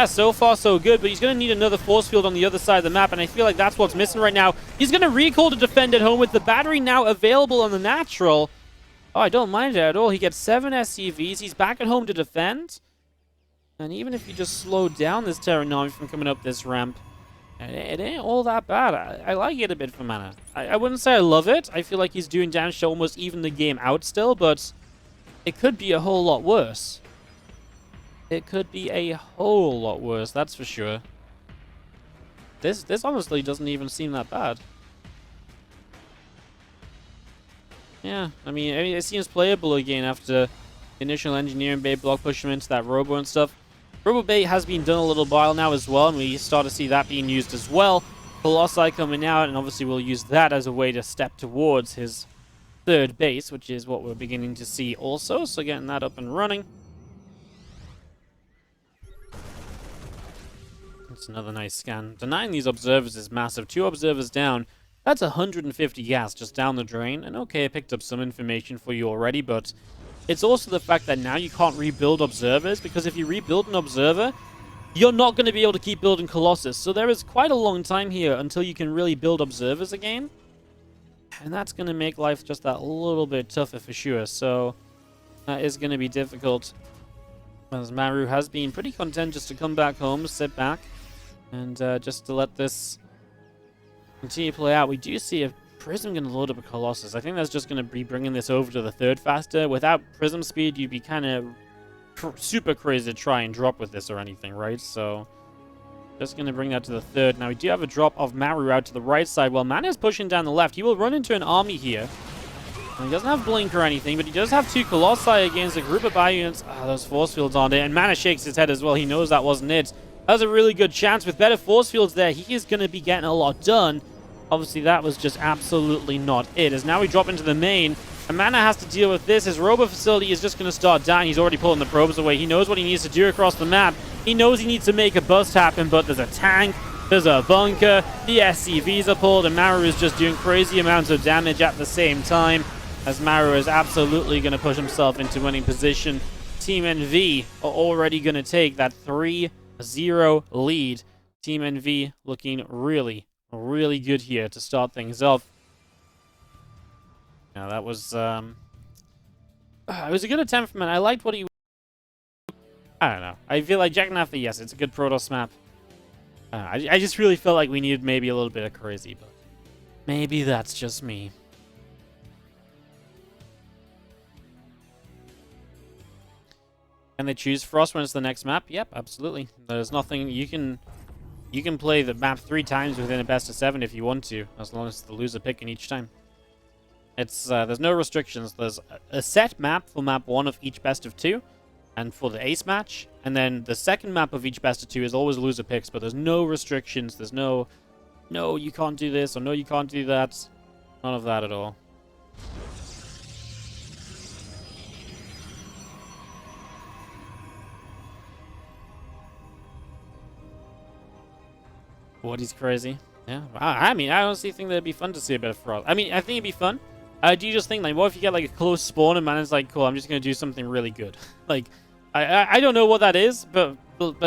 A: So far so good, but he's going to need another force field on the other side of the map, and I feel like that's what's missing right now. He's going to recall to defend at home with the battery now available on the natural. Oh, I don't mind it at all. He gets 7 SCVs. He's back at home to defend. And even if you just slow down this Terran army from coming up this ramp, it ain't all that bad. I like it a bit for Mana. I wouldn't say I love it. I feel like he's doing damage to almost even the game out still, but it could be a whole lot worse. It could be a whole lot worse, that's for sure. This honestly doesn't even seem that bad. Yeah, I mean, it seems playable again after the initial engineering bay block push him into that robo and stuff. Robo bay has been done a little while now as well, and we start to see that being used as well. Colossi coming out, and obviously we'll use that as a way to step towards his 3rd base, which is what we're beginning to see also. So getting that up and running. That's another nice scan. Denying these observers is massive. 2 observers down. That's 150 gas just down the drain. And okay, I picked up some information for you already, but it's also the fact that now you can't rebuild observers, because if you rebuild an observer, you're not going to be able to keep building Colossus. So there is quite a long time here until you can really build observers again. And that's going to make life just that little bit tougher for sure. So that is going to be difficult. As Maru has been pretty content just to come back home, sit back, and just to let this continue to play out. We do see a Prism going to load up a Colossus. I think that's just going to be bringing this over to the 3rd faster. Without Prism speed, you'd be kind of super crazy to try and drop with this or anything, right? So just going to bring that to the 3rd. Now, we do have a drop of Maru out to the right side. While Mana is pushing down the left, he will run into an army here. And he doesn't have Blink or anything, but he does have 2 Colossi against a group of bio units. Those force fields on it. And Mana shakes his head as well. He knows that wasn't it. That was a really good chance. With better force fields there, he is going to be getting a lot done. Obviously, that was just absolutely not it. As now we drop into the main, and Mana has to deal with this. His robo facility is just going to start dying. He's already pulling the probes away. He knows what he needs to do across the map. He knows he needs to make a bust happen, but there's a tank, there's a bunker, the SCVs are pulled, and Maru is just doing crazy amounts of damage at the same time, as Maru is absolutely going to push himself into winning position. Team NV are already going to take that 3-0 lead. Team NV looking really good here to start things off. Now that was it was a good attempt from him. I liked what he I don't know. I feel like Jagannatha, yes, it's a good Protoss map. I just really felt like we needed maybe a little bit of crazy, but maybe that's just me. Can they choose Frost when it's the next map? Yep, absolutely. There's nothing you can play the map 3 times within a best of 7 if you want to, as long as the loser picking each time. It's there's no restrictions. There's a set map for map 1 of each best of 2, and for the ace match, and then the second map of each best of 2 is always loser picks, but there's no restrictions. There's no you can't do this or no you can't do that. None of that at all. What is crazy? Yeah, I mean, I honestly think that'd be fun to see a bit of Frost. I mean, I think it'd be fun. Do you just think, like, what if you get, like, a close spawn and man is like, cool, I'm just going to do something really good? Like, I don't know what that is, but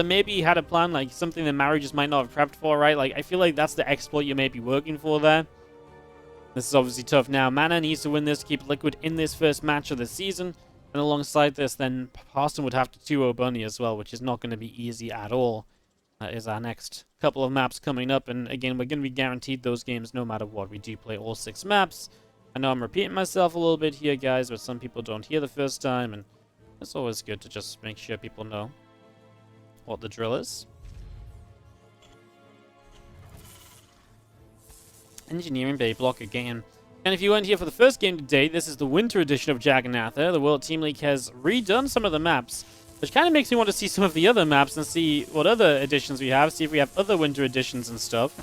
A: maybe he had a plan, like, something that Maru just might not have prepped for, right? Like, I feel like that's the exploit you may be working for there. This is obviously tough now. Mana needs to win this to keep Liquid in this first match of the season. And alongside this, then Harstem would have to 2-0 Bunny as well, which is not going to be easy at all. That is our next couple of maps coming up, and again, we're going to be guaranteed those games no matter what. We do play all 6 maps. I know I'm repeating myself a little bit here, guys, but some people don't hear the first time, and it's always good to just make sure people know what the drill is. Engineering Bay block again. And if you weren't here for the first game today, this is the winter edition of Jagannatha. The World Team League has redone some of the maps, which kind of makes me want to see some of the other maps and see what other editions we have, see if we have other winter editions and stuff.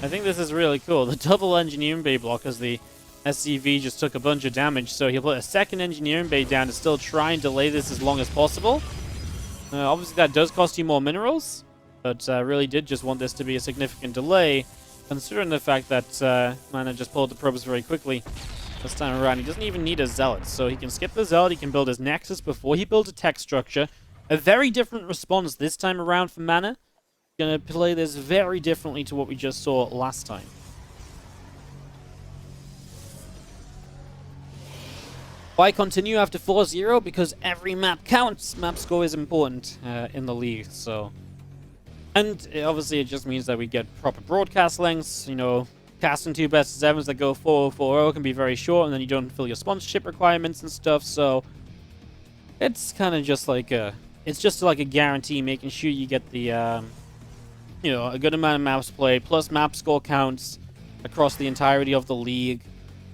A: I think this is really cool. The double engineering bay block, as the SCV just took a bunch of damage, so he'll put a second engineering bay down to still try and delay this as long as possible. Obviously that does cost you more minerals, but really did just want this to be a significant delay, considering the fact that Mana just pulled the probes very quickly this time around. He doesn't even need a Zealot, so he can skip the Zealot, he can build his Nexus before he builds a tech structure. A very different response this time around for Mana. Gonna play this very differently to what we just saw last time. Why continue after 4-0? Because every map counts. Map score is important in the league, so... And obviously it just means that we get proper broadcast lengths, you know, casting 2 best of 7s that go 4-0 can be very short, and then you don't fill your sponsorship requirements and stuff, so it's kind of just like a, it's just like a guarantee, making sure you get the, you know, a good amount of maps played, plus map score counts across the entirety of the league,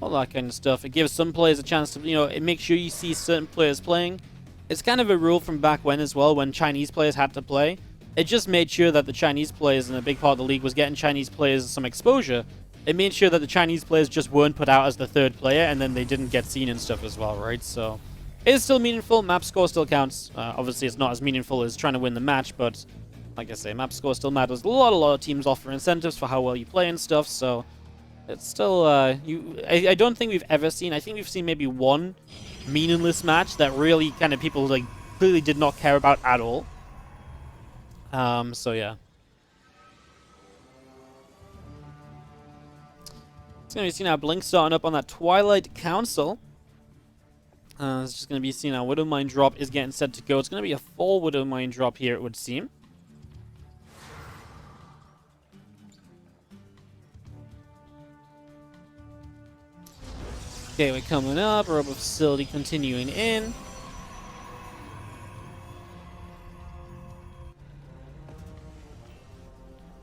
A: all that kind of stuff. It gives some players a chance to, you know, it makes sure you see certain players playing. It's kind of a rule from back when as well, when Chinese players had to play. It just made sure that the Chinese players, and a big part of the league was getting Chinese players some exposure. It made sure that the Chinese players just weren't put out as the third player, and then they didn't get seen and stuff as well, right? So it is still meaningful. Map score still counts. Obviously, it's not as meaningful as trying to win the match, but like I say, map score still matters. A lot of teams offer incentives for how well you play and stuff, so it's still... I don't think we've ever seen... I think we've seen maybe one meaningless match that really kind of people like clearly did not care about at all. So yeah. It's going to be seen our Blink starting up on that Twilight Council. It's just going to be seen our Widow Mine drop is getting set to go. It's going to be a full Widow Mine drop here, it would seem. Okay, we're coming up. Robo Facility continuing in.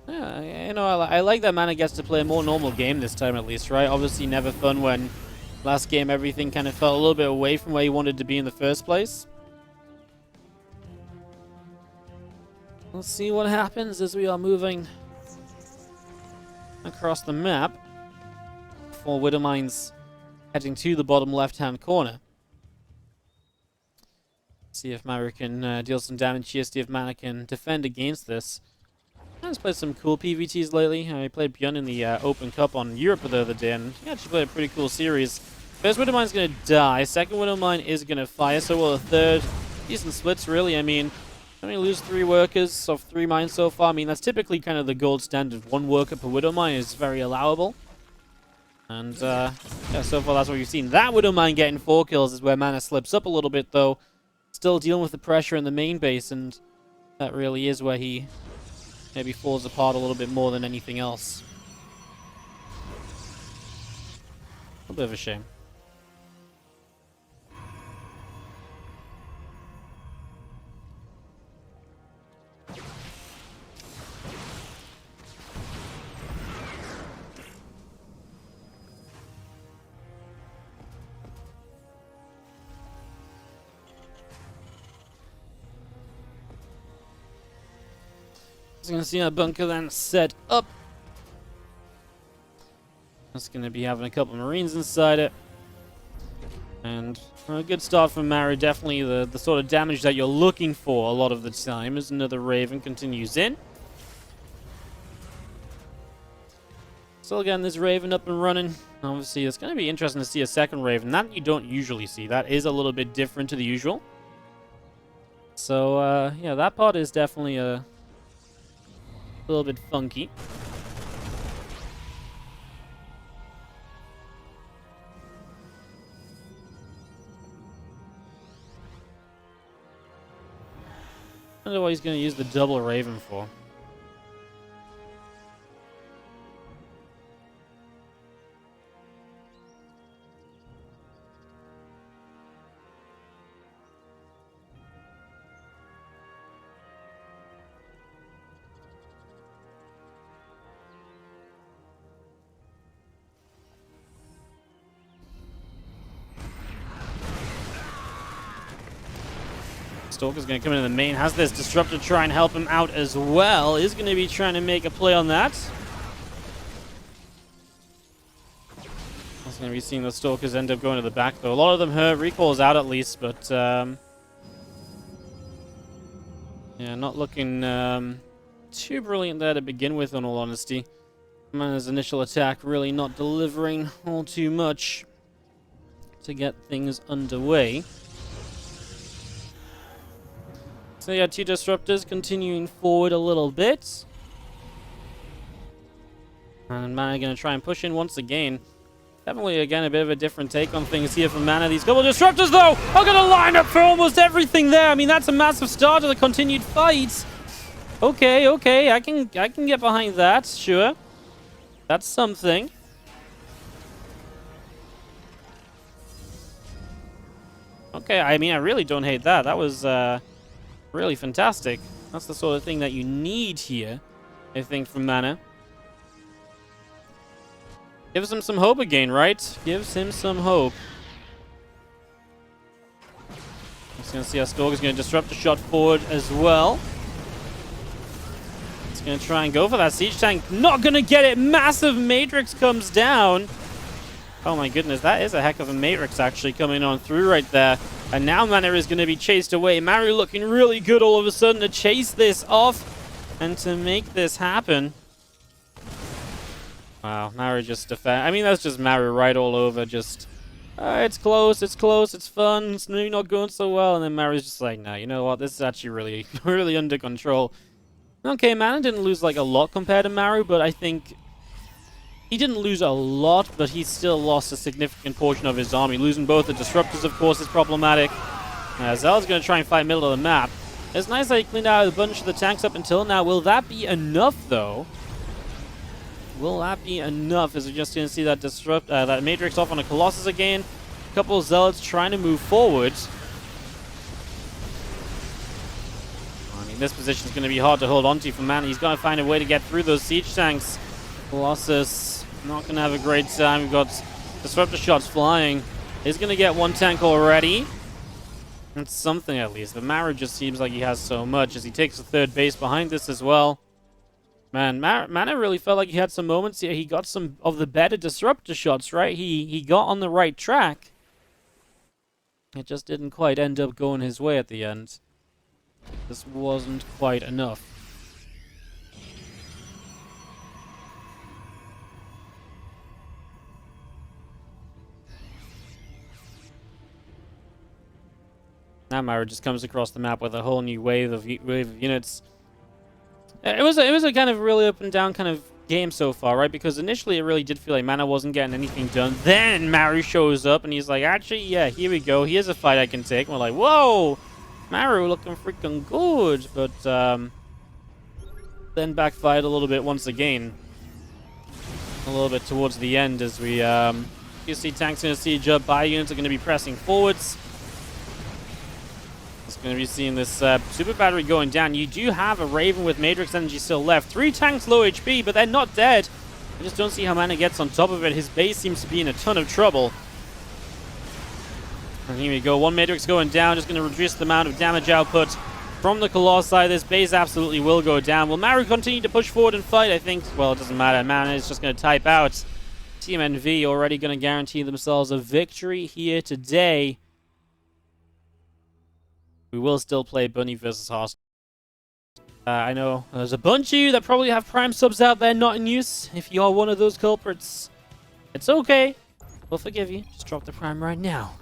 A: Yeah, you know, I like that Mana gets to play a more normal game this time at least, right? Obviously never fun when last game everything kind of felt a little bit away from where you wanted to be in the first place. We'll see what happens as we are moving across the map. 4 Widow Mines heading to the bottom left-hand corner. See if Maru can deal some damage here, see if Mana can defend against this. He's played some cool PvTs lately. I played Bjorn in the Open Cup on Europe the other day, and he actually played a pretty cool series. First Widow Mine's going to die. Second Widow Mine is going to fire, so will a third. Decent splits, really. I mean, lose 3 workers of 3 mines so far. I mean, that's typically kind of the gold standard. 1 worker per Widow Mine is very allowable. And, yeah, so far that's what we've seen. That Widow Mine getting 4 kills is where Mana slips up a little bit, though. still dealing with the pressure in the main base, and that really is where he maybe falls apart a little bit more than anything else. A bit of a shame. So gonna see our bunker then set up. It's gonna be having a couple of Marines inside it. And a good start from Maru. Definitely the sort of damage that you're looking for a lot of the time as another Raven continues in. Still getting this Raven up and running. Obviously, it's going to be interesting to see a second Raven. That you don't usually see. That is a little bit different to the usual. So, yeah, that part is definitely a little bit funky. I wonder what he's going to use the double Raven for. Stalker's going to come into the main, has this Disruptor try and help him out as well. Is going to be trying to make a play on that. Also going to be seeing the Stalkers end up going to the back, though. A lot of them hurt. Recall's out at least, but yeah, not looking too brilliant there to begin with, in all honesty. Mana's initial attack really not delivering all too much to get things underway. So yeah, two Disruptors continuing forward a little bit. And Mana going to try and push in once again. Definitely, again, a bit of a different take on things here from Mana. These couple of Disruptors, though, are going to line up for almost everything there. I mean, that's a massive start to the continued fight. Okay, okay, I can get behind that, sure. That's something. Okay, I mean, I really don't hate that. That was really fantastic. That's the sort of thing that you need here, I think, from Mana. Gives him some hope again, right? Gives him some hope. Just going to see our Stalker's going to disrupt a shot forward as well. He's going to try and go for that Siege Tank. Not going to get it. Massive Matrix comes down. Oh my goodness, that is a heck of a Matrix actually coming on through right there. And now Mana is going to be chased away. Maru looking really good all of a sudden to chase this off and to make this happen. Wow, Maru just defend. I mean, that's just Maru right all over. Just, it's close, it's fun, it's maybe not going so well. And then Maru's just like, nah, you know what? This is actually really, really under control. Okay, Mana didn't lose like a lot compared to Maru, but I think he didn't lose a lot, but he still lost a significant portion of his army. Losing both the Disruptors, of course, is problematic. Zell's going to try and fight middle of the map. It's nice that he cleaned out a bunch of the tanks up until now. Will that be enough, though? Will that be enough? As we're just going to see that that Matrix off on a Colossus again. A couple of Zealots trying to move forward. I mean, this position is going to be hard to hold onto for Mana. He's got to find a way to get through those siege tanks. Colossus not going to have a great time. We've got Disruptor shots flying. He's going to get one tank already. That's something at least. But Maru just seems like he has so much as he takes the third base behind this as well. Man, Mana really felt like he had some moments here. He got some of the better Disruptor shots, right? He got on the right track. It just didn't quite end up going his way at the end. This wasn't quite enough. Now Maru just comes across the map with a whole new wave of units. It was a kind of really up and down kind of game so far, right? Because initially it really did feel like Mana wasn't getting anything done. Then Maru shows up and he's like, actually, yeah, here we go. Here's a fight I can take. And we're like, whoa! Maru looking freaking good, but then backfired a little bit once again. A little bit towards the end as we you see tanks going to siege up, bio units are going to be pressing forwards. It's going to be seeing this super battery going down. You do have a Raven with Matrix energy still left. 3 tanks low HP, but they're not dead. I just don't see how Mana gets on top of it. His base seems to be in a ton of trouble. And here we go. 1 Matrix going down, just going to reduce the amount of damage output from the Colossi. This base absolutely will go down. Will Maru continue to push forward and fight? I think, well, it doesn't matter. Mana is just going to type out. Team NV already going to guarantee themselves a victory here today. We will still play Bunny versus Harstem. I know there's a bunch of you that probably have Prime subs out there not in use. If you are one of those culprits, it's okay. We'll forgive you. Just drop the Prime right now.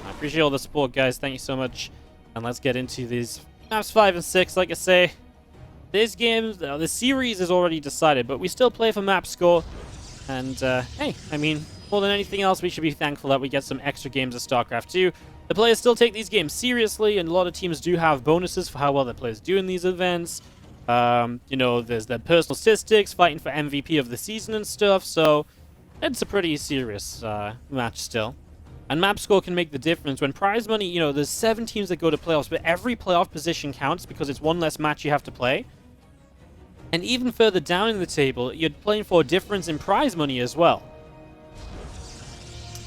A: I appreciate all the support, guys. Thank you so much. And let's get into these maps 5 and 6. Like I say, this game, the series is already decided, but we still play for map score. And, hey, I mean, more than anything else, we should be thankful that we get some extra games of StarCraft 2. The players still take these games seriously, and a lot of teams do have bonuses for how well their players do in these events. You know, there's their personal statistics, fighting for MVP of the season and stuff, so it's a pretty serious match still. And map score can make the difference. When prize money, you know, there's 7 teams that go to playoffs, but every playoff position counts because it's 1 less match you have to play. And even further down in the table, you're playing for a difference in prize money as well.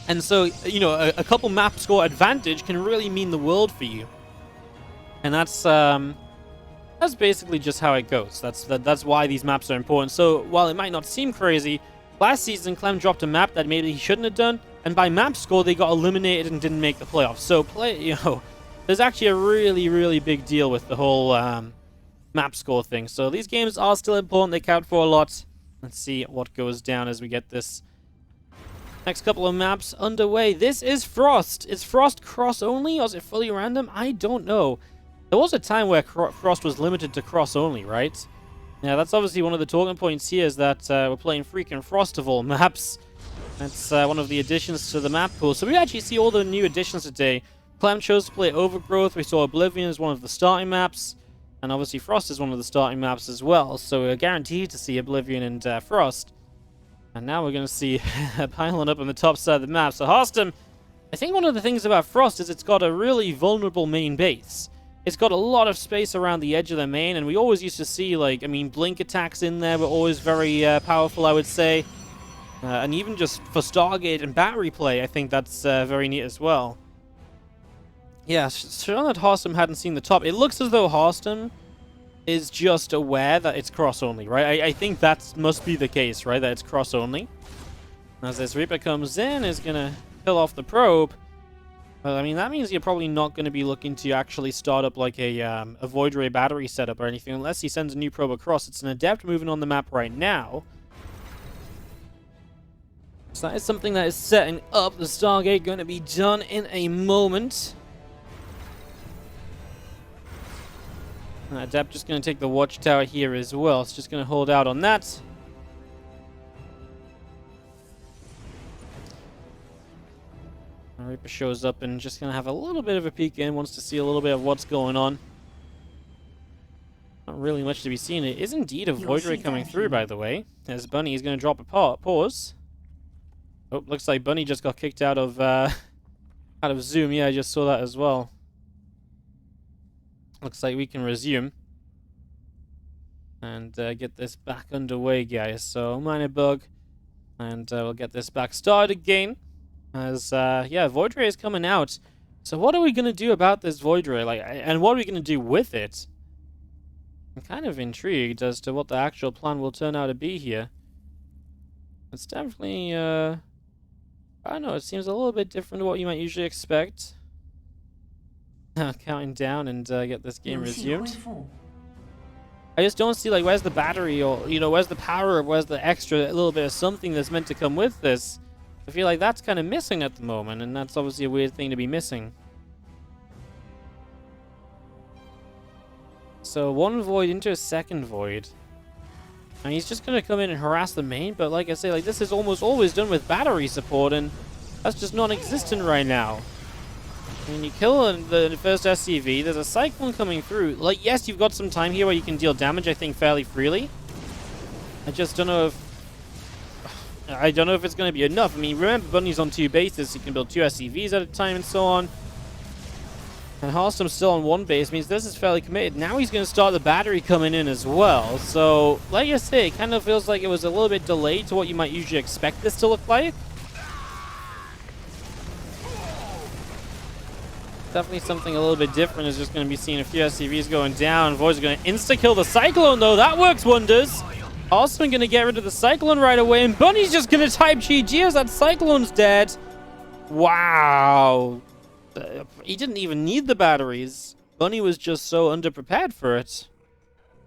A: And so, you know, a couple map score advantage can really mean the world for you. And that's basically just how it goes. That's why these maps are important. So, while it might not seem crazy, last season Clem dropped a map that maybe he shouldn't have done, and by map score they got eliminated and didn't make the playoffs. So, there's actually a really, really big deal with the whole map score thing. So these games are still important. They count for a lot. Let's see what goes down as we get this next couple of maps underway. This is Frost. Is Frost cross only or is it fully random? I don't know. There was a time where Frost was limited to cross only, right? Yeah, that's obviously one of the talking points here is that we're playing freaking Frostival maps. That's one of the additions to the map pool. So we actually see all the new additions today. Clem chose to play Overgrowth. We saw Oblivion as one of the starting maps. And obviously Frost is one of the starting maps as well. So we're guaranteed to see Oblivion and Frost. And now we're going to see piling up on the top side of the map. So Harstem, I think one of the things about Frost is it's got a really vulnerable main base. It's got a lot of space around the edge of the main. And we always used to see, like, I mean, blink attacks in there were always very powerful, I would say. And even just for Stargate and battery play, I think that's very neat as well. Yeah, showing that Harstem hadn't seen the top. It looks as though Harstem is just aware that it's cross-only, right? I think that must be the case, right? That it's cross-only. As this Reaper comes in, is going to kill off the probe. Well, I mean, that means you're probably not going to be looking to actually start up like a Void Ray battery setup or anything, unless he sends a new probe across. It's an Adept moving on the map right now. So that is something that is setting up. The Stargate going to be done in a moment. Adept just going to take the watchtower here as well. It's just going to hold out on that. Reaper shows up and just going to have a little bit of a peek in. Wants to see a little bit of what's going on. Not really much to be seen. It is indeed a Void Ray coming through, by the way. As Bunny is going to drop a pause. Oh, looks like Bunny just got kicked out of Zoom. Yeah, I just saw that as well. Looks like we can resume and get this back underway, guys. So, minor bug, and we'll get this back started again. As yeah, Void Ray is coming out. So, what are we gonna do about this Void Ray? Like, and what are we gonna do with it? I'm kind of intrigued as to what the actual plan will turn out to be here. It's definitely I don't know. It seems a little bit different to what you might usually expect. Counting down and get this game resumed. I just don't see, like, where's the battery or, you know, where's the power, where's the extra little bit of something that's meant to come with this. I feel like that's kind of missing at the moment, and that's obviously a weird thing to be missing. So, 1 void into a 2nd void. And he's just going to come in and harass the main, but like I say, like, this is almost always done with battery support, and that's just non-existent right now. When you kill the first SCV, there's a Cyclone coming through. Like, yes, you've got some time here where you can deal damage, I think, fairly freely. I just don't know if... I don't know if it's going to be enough. I mean, remember, Bunny's on 2 bases, so you can build 2 SCVs at a time and so on. And Harstem's still on 1 base, means this is fairly committed. Now he's going to start the battery coming in as well. So, like I say, it kind of feels like it was a little bit delayed to what you might usually expect this to look like. Definitely something a little bit different is just going to be seeing a few SCVs going down. Void's going to insta-kill the Cyclone, though. That works wonders. Harstem going to get rid of the Cyclone right away, and Bunny's just going to type GG as that Cyclone's dead. Wow. He didn't even need the batteries. Bunny was just so underprepared for it.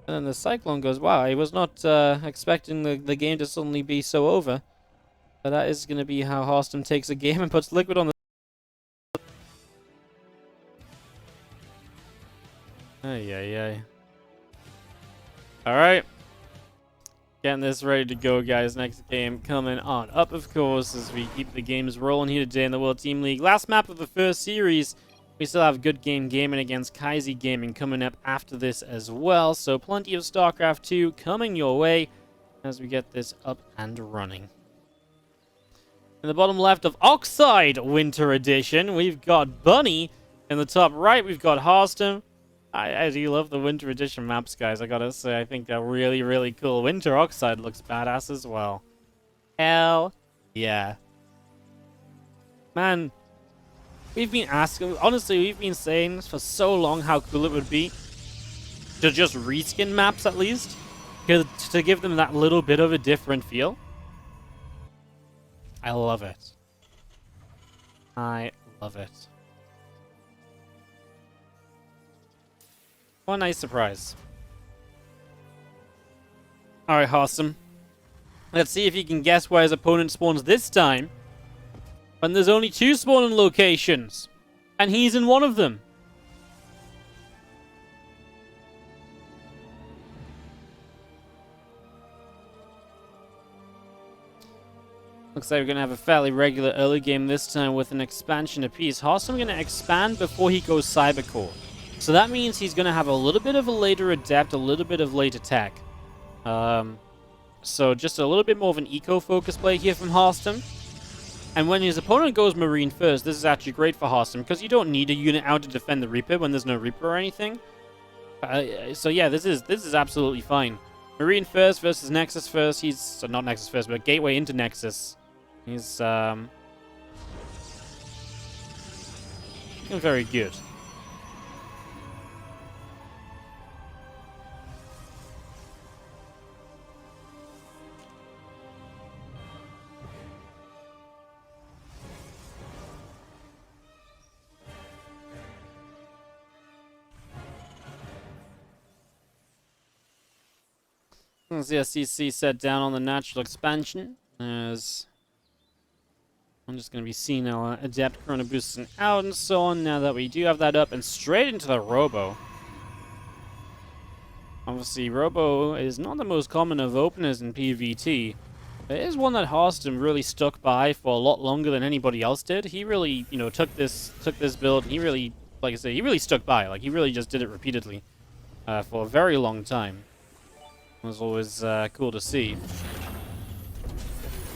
A: And then the Cyclone goes, wow, I was not expecting the game to suddenly be so over. But that is going to be how Harstem takes a game and puts Liquid on the... Ay. Alright. Getting this ready to go, guys. Next game coming on up, of course, as we keep the games rolling here today in the World Team League. Last map of the first series. We still have Good Game Gaming against Kaiser Gaming coming up after this as well. So plenty of StarCraft 2 coming your way as we get this up and running. In the bottom left of Oxide Winter Edition, we've got Bunny. In the top right, we've got Harstem. I do love the Winter Edition maps, guys. I gotta say, I think they're really, really cool. Winter Oxide looks badass as well. Hell yeah. Man, we've been asking, honestly, we've been saying for so long how cool it would be to just reskin maps at least, to give them that little bit of a different feel. I love it. I love it. What a nice surprise. Alright, Harstem. Let's see if you can guess where his opponent spawns this time. When there's only 2 spawning locations. And he's in one of them. Looks like we're going to have a fairly regular early game this time with an expansion apiece. Harstem going to expand before he goes Cybercore. So that means he's going to have a little bit of a later Adept, a little bit of late attack. So just a little bit more of an eco-focused play here from Harstem. And when his opponent goes Marine first, this is actually great for Harstem, because you don't need a unit out to defend the Reaper when there's no Reaper or anything. So yeah, this is absolutely fine. Marine first versus Nexus first. He's... So not Nexus first, but Gateway into Nexus. He's looking very good. As the SCC set down on the natural expansion, as I'm just going to be seeing our Adept Chrono boosting out and so on now that we do have that up, and straight into the Robo. Obviously, Robo is not the most common of openers in PvT. It is one that Harstem really stuck by for a lot longer than anybody else did. He really, you know, took this build, and he really, like I say, he really stuck by. Like, he really just did it repeatedly for a very long time. It was always cool to see.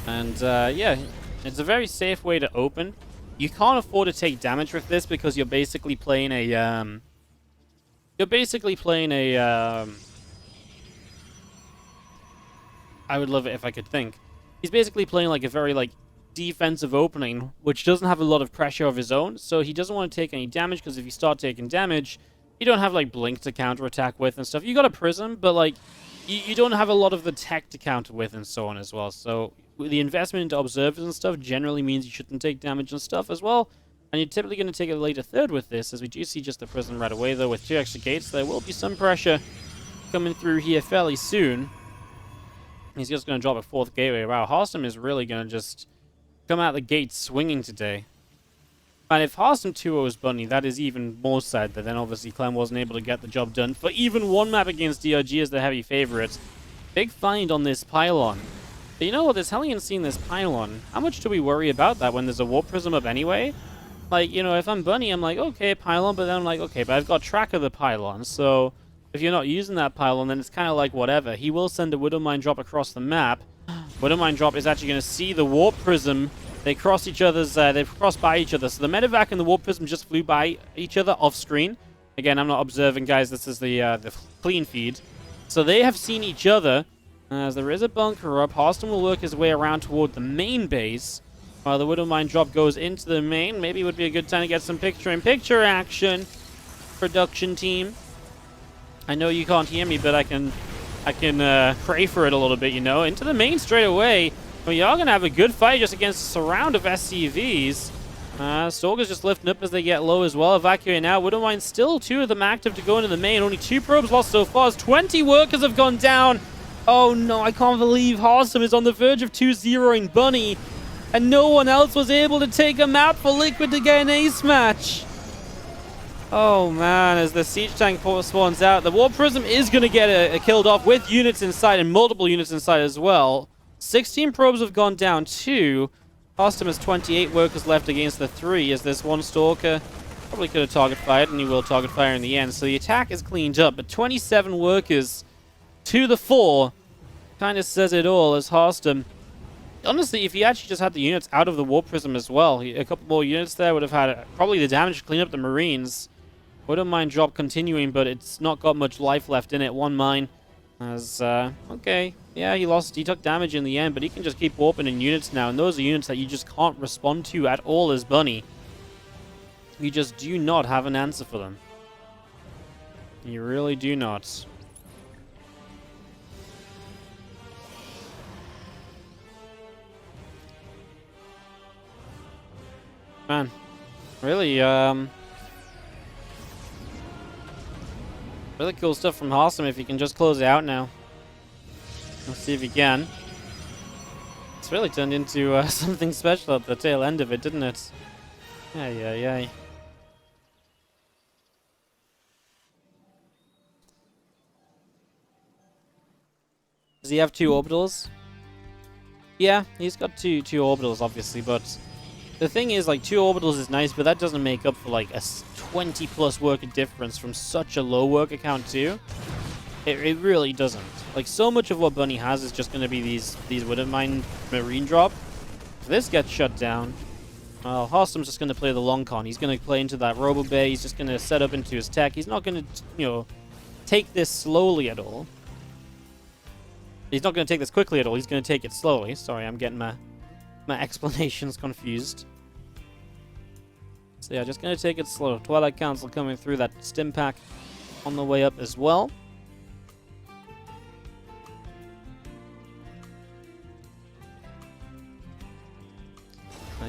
A: And yeah, it's a very safe way to open. You can't afford to take damage with this because you're basically playing a I would love it if I could think. He's basically playing like a very like defensive opening, which doesn't have a lot of pressure of his own, so he doesn't want to take any damage, because if you start taking damage, you don't have like Blink to counterattack with and stuff. You got a Prism, but like you don't have a lot of the tech to counter with and so on as well. So the investment into observers and stuff generally means you shouldn't take damage and stuff as well. And you're typically going to take a later third with this, as we do see just the Prism right away, though with 2 extra gates. There will be some pressure coming through here fairly soon. He's just going to drop a 4th gateway. Wow, Harstem is really going to just come out the gate swinging today. And if Harstem 2-0s Bunny, that is even more sad that then obviously Clem wasn't able to get the job done for even one map against DRG as the heavy favorite. Big find on this pylon. But you know what, this Hellion seeing this pylon, how much do we worry about that when there's a Warp Prism up anyway? Like, you know, if I'm Bunny, I'm like, okay, pylon, but then I'm like, okay, but I've got track of the pylon, so if you're not using that pylon, then it's kind of like whatever. He will send a Widowmine drop across the map. Widowmine drop is actually going to see the Warp Prism. They cross each other's, they've crossed by each other. So the Medevac and the Warp Prism just flew by each other off screen. Again, I'm not observing, guys. This is the clean feed. So they have seen each other. As there is a bunker up, Harstem will work his way around toward the main base. While the Widowmine drop goes into the main, maybe it would be a good time to get some picture-in-picture action. Production team. I know you can't hear me, but I can pray for it a little bit, you know. Into the main straight away. We are going to have a good fight just against a surround of SCVs. Stalker's just lifting up as they get low as well. Evacuate now. Widowmine still 2 of them active to go into the main. Only 2 probes lost so far as 20 workers have gone down. Oh no, I can't believe Harstem is on the verge of 2-0ing Bunny. And no one else was able to take a map for Liquid to get an ace match. Oh man, as the siege tank spawns out, the Warp Prism is going to get killed off with units inside and multiple units inside as well. 16 probes have gone down too. Harstem has 28 workers left against the 3 as this one Stalker probably could have target fired, and he will target fire in the end. So the attack is cleaned up, but 27 workers to the 4 kind of says it all as Harstem. Honestly, if he actually just had the units out of the Warp Prism as well, a couple more units there would have had probably the damage to clean up the Marines. Wouldn't mind drop continuing, but it's not got much life left in it. 1 mine. As, okay. Yeah, he took damage in the end, but he can just keep warping in units now. And those are units that you just can't respond to at all as Bunny. You just do not have an answer for them. You really do not. Man, really, really cool stuff from Harstem if you can just close it out now. Let's see if you can. It's really turned into something special at the tail end of it, didn't it? Ay. Does he have 2 orbitals? Yeah, he's got two orbitals, obviously, but the thing is, like, 2 orbitals is nice, but that doesn't make up for, like, a 20-plus worker difference from such a low worker count, too. It really doesn't. Like, so much of what Bunny has is just going to be these Widowmine Marine drop. If this gets shut down, well, Harstem's just going to play the long con. He's going to play into that Robo Bay. He's just going to set up into his tech. He's not going to, you know, take this slowly at all. He's not going to take this quickly at all. He's going to take it slowly. Sorry, I'm getting my explanations confused. So yeah, just going to take it slow. Twilight Council coming through, that stim pack on the way up as well.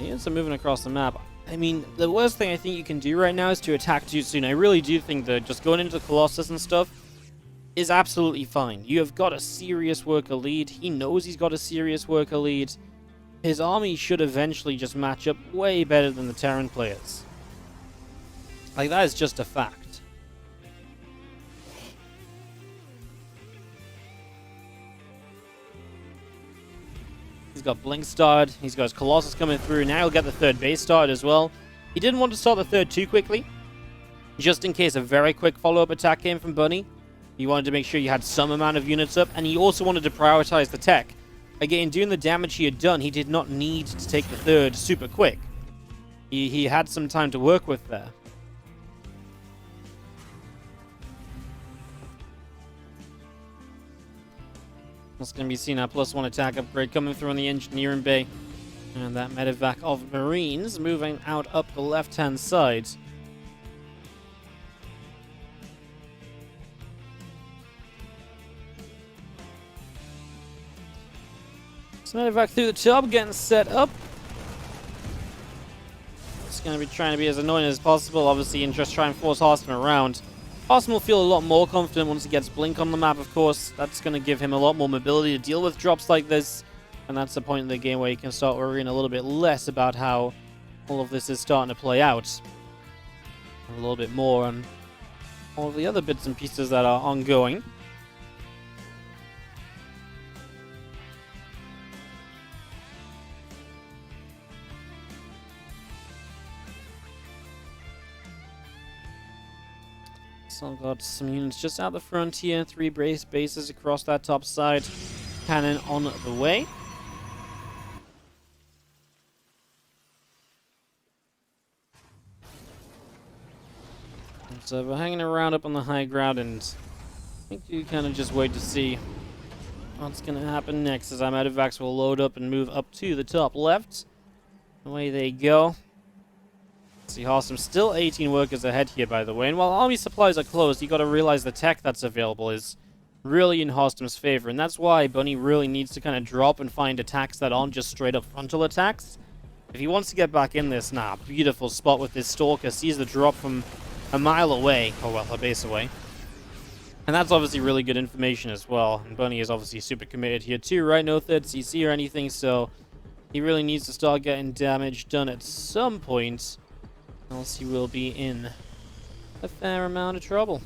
A: Units are moving across the map. I mean, the worst thing I think you can do right now is to attack too soon. I really do think that just going into Colossus and stuff is absolutely fine. You have got a serious worker lead. He knows he's got a serious worker lead. His army should eventually just match up way better than the Terran players. Like, that is just a fact. He's got Blink started. He's got his Colossus coming through. Now he'll get the 3rd base started as well. He didn't want to start the 3rd too quickly, just in case a very quick follow-up attack came from Bunny. He wanted to make sure you had some amount of units up, and he also wanted to prioritize the tech. Again, doing the damage he had done, he did not need to take the 3rd super quick. He had some time to work with there. That's going to be seen our +1 attack upgrade coming through on the engineering bay. And that medevac of Marines moving out up the left-hand side. So medevac through the top, getting set up. It's going to be trying to be as annoying as possible, obviously, and just try and force Harstem around. Harstem will feel a lot more confident once he gets Blink on the map, of course. That's going to give him a lot more mobility to deal with drops like this. And that's the point in the game where you can start worrying a little bit less about how all of this is starting to play out. A little bit more on all of the other bits and pieces that are ongoing. Still got some units just out the front here. 3 bases across that top side. Cannon on the way. So we're hanging around up on the high ground, and I think you kind of just wait to see what's going to happen next as our medevacs will load up and move up to the top left. Away they go. See, Harstem still 18 workers ahead here, by the way. And while army supplies are closed, you got to realize the tech that's available is really in Harstem's favor. And that's why Bunny really needs to kind of drop and find attacks that aren't just straight up frontal attacks. If he wants to get back in this, beautiful spot with this Stalker. Sees the drop from a mile away. Oh, well, a base away. And that's obviously really good information as well. And Bunny is obviously super committed here too, right? No third CC or anything, so he really needs to start getting damage done at some point. Else he will be in a fair amount of trouble.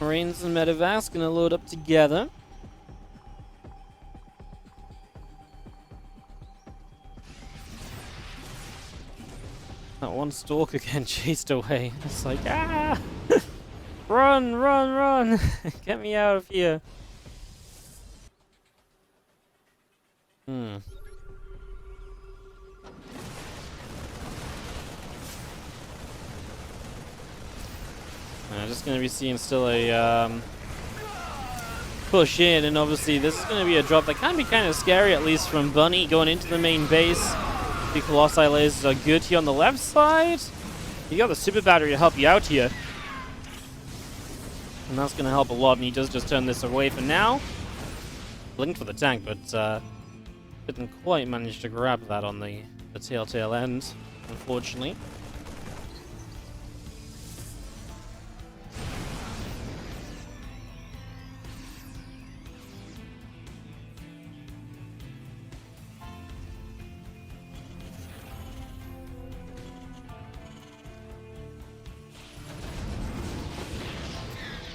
A: Marines and medevacs gonna load up together. That one Stalker again chased away. It's like, ah! Run, run, run! Get me out of here. Just going to be seeing still a push in, and obviously this is going to be a drop that can be kind of scary, at least from Bunny going into the main base. The Colossi lasers are good here on the left side. You got the super battery to help you out here. And that's going to help a lot, and he does just turn this away for now. Blinked for the tank, but didn't quite manage to grab that on the tail end, unfortunately.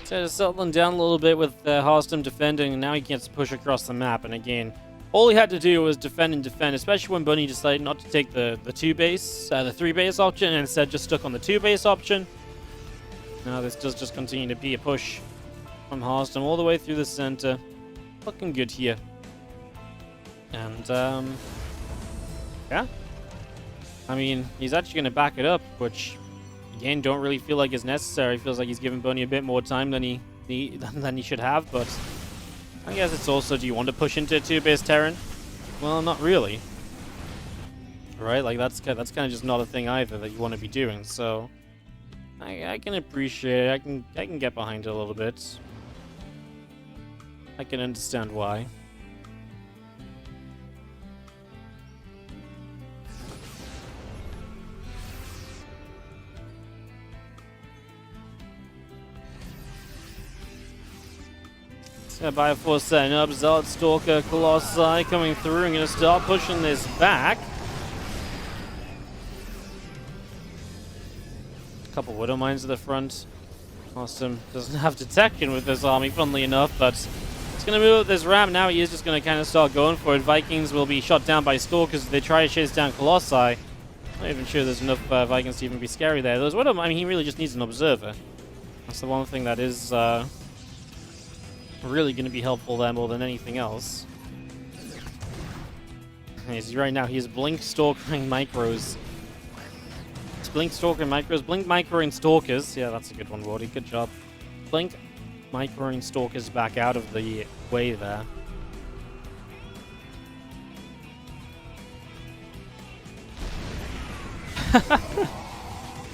A: So settling down a little bit with Harstem defending, and now he gets to push across the map. And again, all he had to do was defend and defend, especially when Bunny decided not to take the 3 base option, and instead just stuck on the 2 base option. Now this does just continue to be a push from Harstem all the way through the center. Looking good here. And yeah, I mean, he's actually going to back it up, which again, don't really feel like is necessary. Feels like he's giving Bunny a bit more time than he should have, but I guess it's also, do you want to push into a 2-base Terran? Well, not really. Right? Like, that's kind of just not a thing either that you want to be doing, so I can appreciate it. I can get behind it a little bit. I can understand why. Bioforce setting up, Zealot, Stalker, Colossi coming through and going to start pushing this back. A couple Widow Mines at the front. Harstem doesn't have detection with this army, funnily enough, but it's going to move up this ramp. Now he is just going to kind of start going for it. Vikings will be shot down by Stalkers as they try to chase down Colossi. Not even sure there's enough Vikings to even be scary there. Those Widow, I mean, he really just needs an observer. That's the one thing that is really going to be helpful there more than anything else. Right now he's Blink, Stalkering, Micros. It's Blink, Stalker, Micros. Blink, Microing, Stalkers. Yeah, that's a good one, Wardy. Good job. Blink, Microing, Stalkers back out of the way there.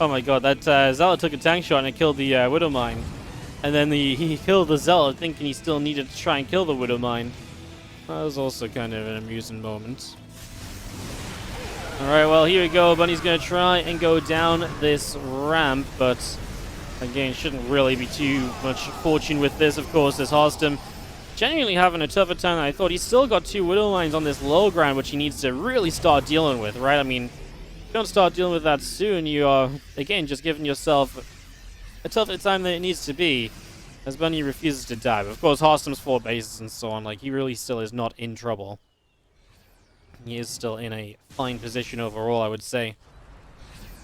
A: Oh my god, that Zealot took a tank shot and it killed the Widow Mine. And then he killed the Zealot, thinking he still needed to try and kill the Widow Mine. That was also kind of an amusing moment. Alright, well, here we go. Bunny's going to try and go down this ramp, but again, shouldn't really be too much fortune with this. Of course, there's Harstem genuinely having a tougher time than I thought. He's still got 2 Widow Mines on this low ground, which he needs to really start dealing with, right? I mean, if you don't start dealing with that soon, you are, again, just giving yourself a tougher time than it needs to be, as Bunny refuses to die. But of course, Harstem's 4 bases and so on, like, he really still is not in trouble. He is still in a fine position overall, I would say.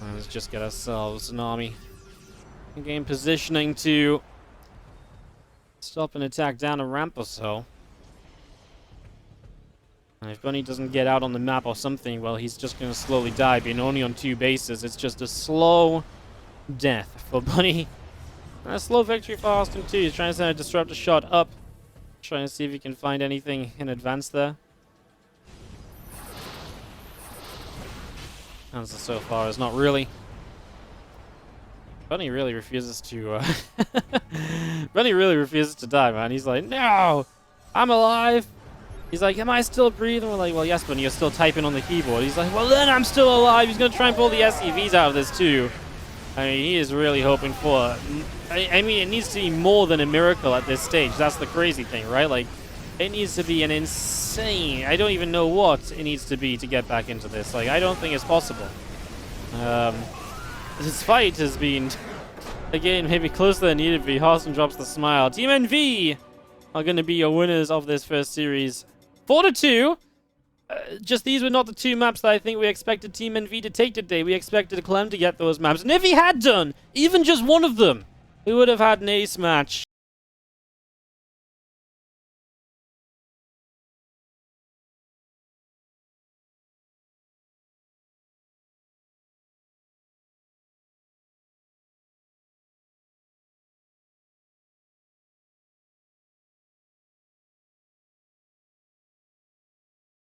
A: Let's just get ourselves an army. Game positioning to stop an attack down a ramp or so. And if Bunny doesn't get out on the map or something, well, he's just going to slowly die, being only on 2 bases. It's just a slow death for Bunny. And a slow victory for Harstem too. He's trying to send a disruptor shot up. Trying to see if he can find anything in advance there. Answer so far is not really. Bunny really refuses to Bunny really refuses to die, man. He's like, no, I'm alive. He's like, am I still breathing? We're like, well, yes, Bunny, you're still typing on the keyboard. He's like, well, then I'm still alive. He's gonna try and pull the SCVs out of this too. I mean, he is really hoping for, I mean, it needs to be more than a miracle at this stage. That's the crazy thing, right? Like, it needs to be an insane, I don't even know what it needs to be to get back into this. Like, I don't think it's possible. This fight has been, again, maybe closer than needed to be. Harstem drops the smile. Team NV are going to be your winners of this first series. 4-2. Just these were not the 2 maps that I think we expected Team NV to take today. We expected Clem to get those maps. And if he had done even just one of them, we would have had an ace match.